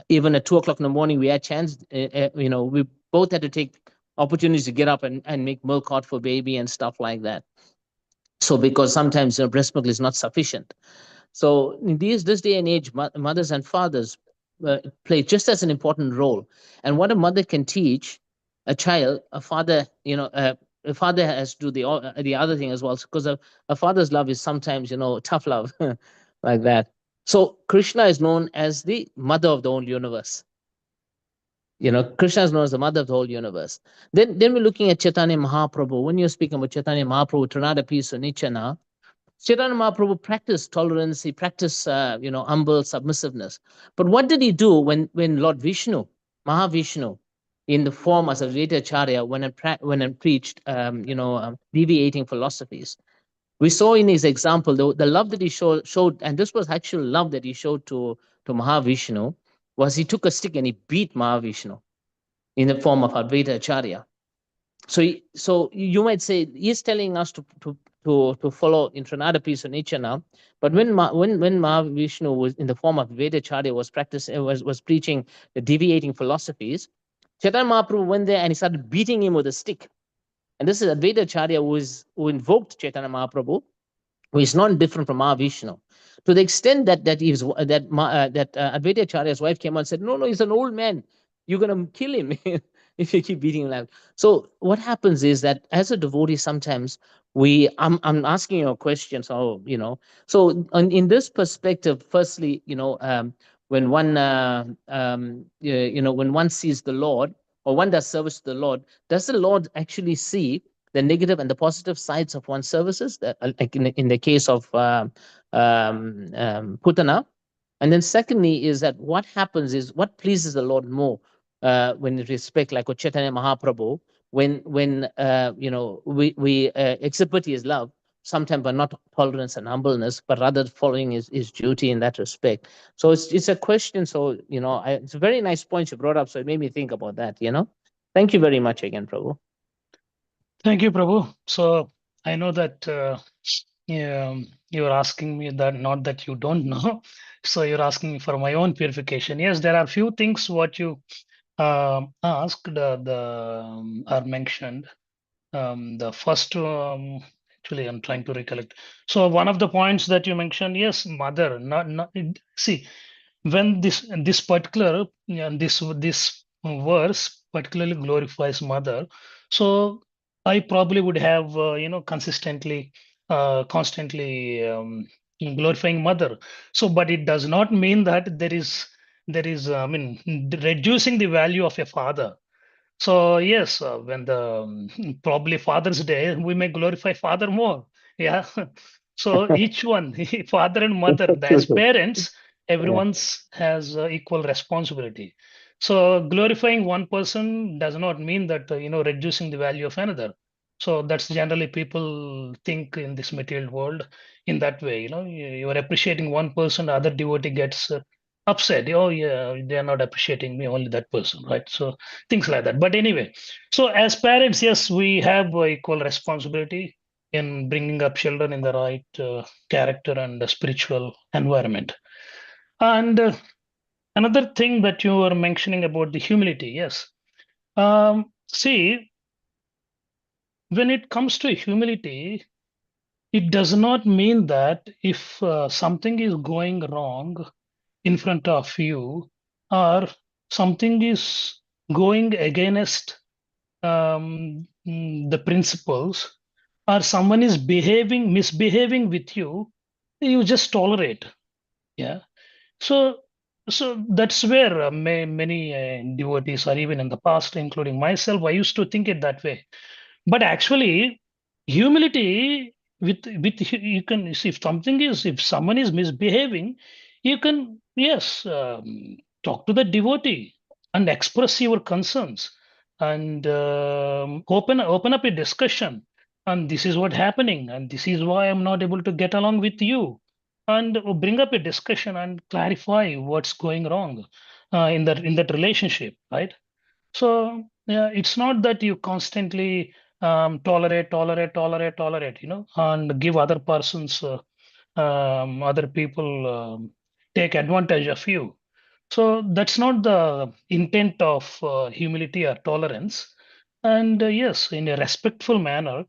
even at 2 o'clock in the morning, we had chance, we both had to take opportunities to get up and make milk hot for baby and stuff like that. So because sometimes breast milk is not sufficient. So in this day and age, mothers and fathers play just as an important role. And what a mother can teach a child, a father, a father has to do the other thing as well, because a father's love is sometimes, tough love, like that. So Krishna is known as the mother of the whole universe. Krishna is known as the mother of the whole universe. Then we're looking at Chaitanya Mahaprabhu. When you're speaking about Chaitanya Mahaprabhu, Trinadapi Sunichana, Chaitanya Mahaprabhu practiced tolerance, he practiced, humble submissiveness. But what did he do when Lord Vishnu, Mahavishnu, in the form as a Vedacharya when I preached, deviating philosophies. We saw in his example the love that he showed, and this was actual love that he showed to Mahavishnu, was he took a stick and he beat Mahavishnu in the form of Advaita Acharya. So you might say he's telling us to follow into another piece of nature now. But when Mahavishnu was in the form of Vedacharya was preaching the deviating philosophies, Chaitanya Mahaprabhu went there and he started beating him with a stick. And this is Advaita Acharya who invoked Chaitanya Mahaprabhu, who is not different from Mahavishnu. To the extent that Advaita Acharya's wife came out and said, no, he's an old man. You're going to kill him if you keep beating him loud. So what happens is that as a devotee, sometimes I'm asking you a question. So, in this perspective, firstly, when one, when one sees the Lord or one does service to the Lord, does the Lord actually see the negative and the positive sides of one's services, like in the case of Putana? And then secondly is that what happens is what pleases the Lord more when you respect like Chaitanya Mahaprabhu, when we exhibit his love, sometimes but not tolerance and humbleness, but rather following his duty in that respect. So it's a question. So it's a very nice point you brought up. So it made me think about that. Thank you very much again, Prabhu. Thank you, Prabhu. So I know that you're asking me that, not that you don't know. So you're asking me for my own purification. Yes, there are few things what you asked are mentioned. The first, actually, I'm trying to recollect. So one of the points that you mentioned, yes, mother. See, when this particular this verse particularly glorifies mother, so I probably would have constantly glorifying mother. So, but it does not mean that there is I mean reducing the value of a father. So yes, when the probably Father's Day, we may glorify father more. Yeah. So each one, father and mother, as parents, everyone's has equal responsibility. So glorifying one person does not mean that reducing the value of another. So that's generally people think in this material world in that way. You are appreciating one person, other devotee gets upset. Oh yeah, they are not appreciating me, only that person, right? So things like that. But anyway, so as parents, yes, we have equal responsibility in bringing up children in the right character and spiritual environment. And another thing that you were mentioning about the humility, yes. See, when it comes to humility, it does not mean that if something is going wrong in front of you, or something is going against the principles, or someone is misbehaving with you, you just tolerate. Yeah. So that's where many devotees, or even in the past, including myself, I used to think it that way. But actually, humility you can see if someone is misbehaving, you can, yes, talk to the devotee and express your concerns, and open up a discussion. And this is what happening, and this is why I'm not able to get along with you, and bring up a discussion and clarify what's going wrong in that relationship, right? So yeah, it's not that you constantly tolerate, and give other people take advantage of you. So that's not the intent of humility or tolerance. And yes, in a respectful manner,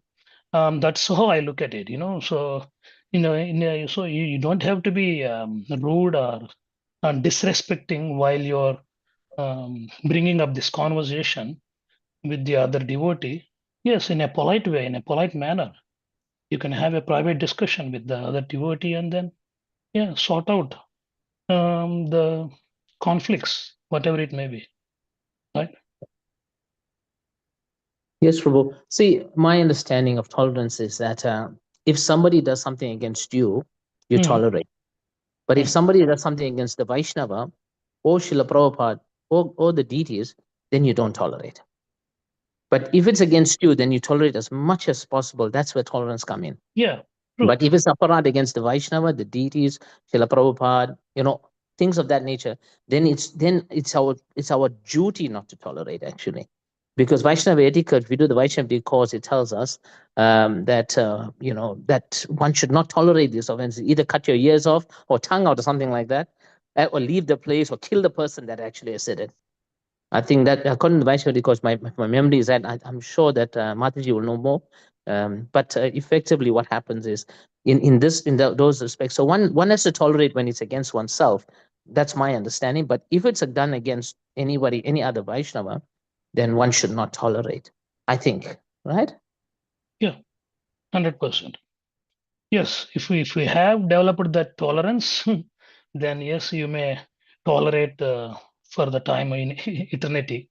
that's how I look at it. So so you don't have to be rude or disrespecting while you're bringing up this conversation with the other devotee. Yes, in a polite way, in a polite manner, you can have a private discussion with the other devotee, and then sort out the conflicts, whatever it may be, right? Yes, Prabhu. See, my understanding of tolerance is that if somebody does something against you, you tolerate. But if somebody does something against the Vaishnava or Srila Prabhupada or the deities, then you don't tolerate. But if it's against you, then you tolerate as much as possible. That's where tolerance come in. Yeah. True. But if it's aparat against the Vaishnava, the deities, Srila Prabhupada, things of that nature, then it's our duty not to tolerate, actually. Because Vaishnava etiquette, if we do the Vaishnava course, it tells us that that one should not tolerate this offense. Either cut your ears off or tongue out or something like that, or leave the place or kill the person that actually has said it. I think that according to the Vaishnava course, my memory is that I'm sure that Mataji will know more. But effectively, what happens is in those respects. So one has to tolerate when it's against oneself. That's my understanding. But if it's done against anybody, any other Vaishnava, then one should not tolerate, I think, right? Yeah, 100%. Yes, if we have developed that tolerance, then yes, you may tolerate for the time in eternity.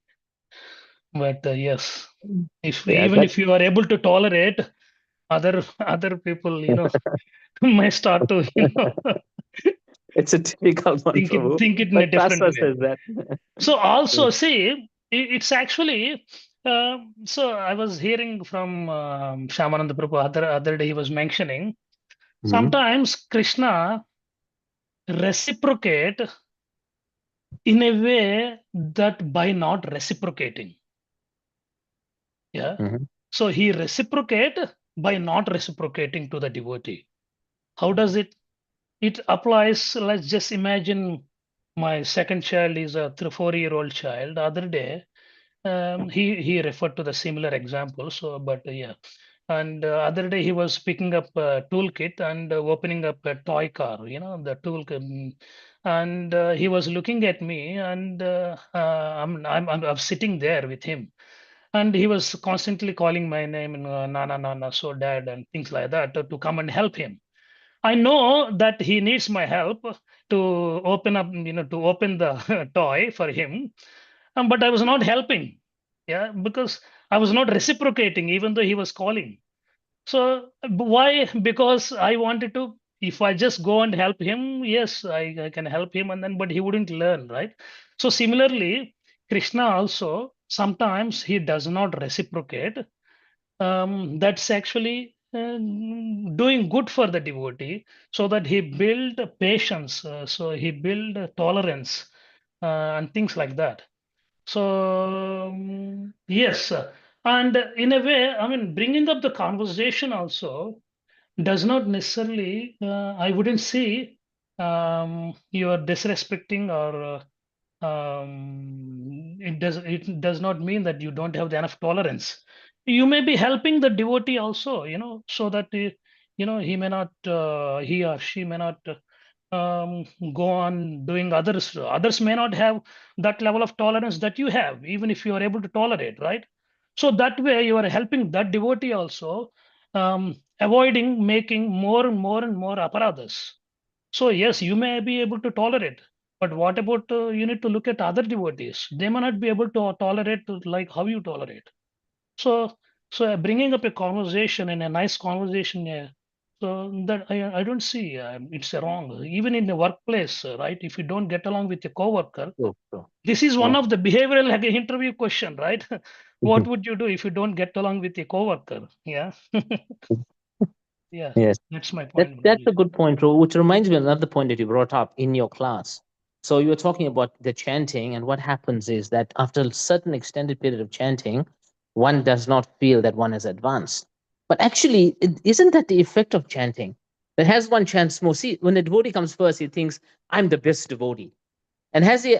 But yes, even if you are able to tolerate, other people, may start to, It's a difficult one, Prabhu. think it in a But different Shastra way. says that. So also see, it's actually, so I was hearing from Shyamananda Prabhu other day he was mentioning, sometimes Krishna reciprocate in a way that by not reciprocating. Yeah. So he reciprocate by not reciprocating to the devotee. How does it? It applies, let's just imagine my second child is a 4-year-old child. The other day, he referred to the similar example. So, but yeah. And other day he was picking up a toolkit and opening up a toy car, the toolkit. And he was looking at me and I'm sitting there with him. And he was constantly calling my name and Nana, Nana, so dad, and things like that to come and help him. I know that he needs my help to open up, to open the toy for him, but I was not helping. Yeah, because I was not reciprocating, even though he was calling. So why? Because I wanted to. If I just go and help him, yes, I can help him, but he wouldn't learn, right? So similarly, Krishna also sometimes he does not reciprocate. That's actually doing good for the devotee, so that he build patience, so he build tolerance, and things like that. So yes, and in a way, I mean, bringing up the conversation also does not necessarily. I wouldn't say you are disrespecting or. It does not mean that you don't have enough tolerance. You may be helping the devotee also, so that he may not, he or she may not go on doing others. Others may not have that level of tolerance that you have, even if you are able to tolerate, right? So that way you are helping that devotee also, avoiding making more and more and more aparadhas. So yes, you may be able to tolerate, but what about you need to look at other devotees? They may not be able to tolerate like how you tolerate. So, bringing up a conversation and a nice conversation, so that I don't see it's wrong. Even in the workplace, right? If you don't get along with your coworker, this is one of the behavioral interview question, right? What would you do if you don't get along with your coworker? Yeah. Yeah. Yes. That's my point. That's a good point, Prabhu, which reminds me of another point that you brought up in your class. So you were talking about the chanting, and what happens is that after a certain extended period of chanting, one does not feel that one has advanced. But actually, isn't that the effect of chanting? That has one chants more. See, when the devotee comes first, he thinks, I'm the best devotee. And as the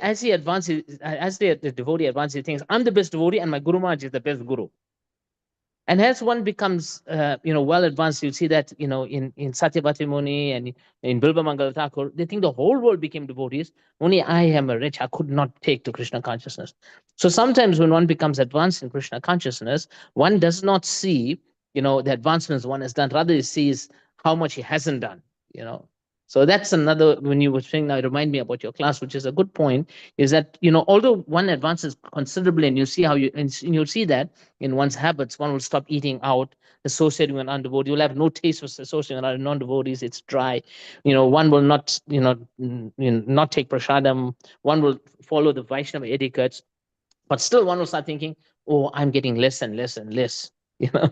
devotee advances, he thinks, I'm the best devotee and my Guru Maharaj is the best guru. And as one becomes, well advanced, you see that, in Satyavati Muni and in Bilba Mangala Thakur, they think the whole world became devotees. Only I am a rich, I could not take to Krishna consciousness. So sometimes when one becomes advanced in Krishna consciousness, one does not see, the advancements one has done. Rather, he sees how much he hasn't done, So that's another, when you were saying now, it reminded me about your class, which is a good point, is that, although one advances considerably and you see you'll see that in one's habits, one will stop eating out, associating with non-devotees. You'll have no taste for associating with non-devotees. It's dry. One will not, not take prasadam. One will follow the Vaishnava etiquettes. But still one will start thinking, oh, I'm getting less and less and less, you know.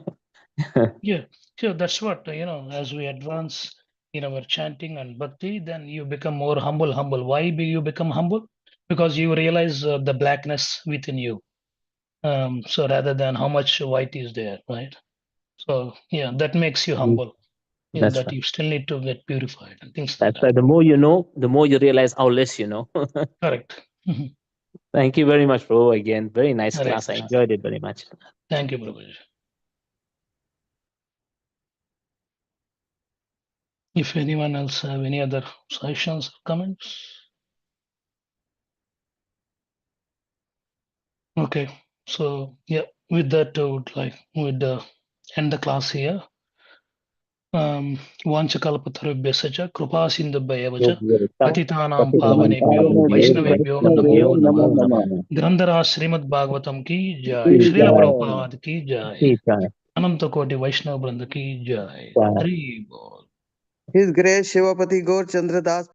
Yeah, sure. That's what, as we advance in our chanting and bhakti, then you become more humble. Why you become humble? Because you realize the blackness within you. So rather than how much white is there, right? So yeah, that makes you humble. Yeah, That's that right. you still need to get purified and things like That's that. right. The more you know, the more you realize how less you know. Correct. Mhm. Thank you very much, Prabhu. Again, very nice Hare class. I Krishna. enjoyed it very much. Thank you, Prabhuji. If anyone else have any other suggestions or comments? Okay, so yeah, with that, I would like we'd end the class here. Vanchakalpatarubhyascha च कृपा सिन्धुभ्यैव च पतितानां पावनेभ्यो वैष्णवेभ्यो नमो नमः। ग्रंथराज श्रीमद्भागवतम की जय। श्रील प्रभुपाद की जय। अनंत कोटि वैष्णव वृंद की जय। हरि बोल। His Grace Sivapati Gauracandra Das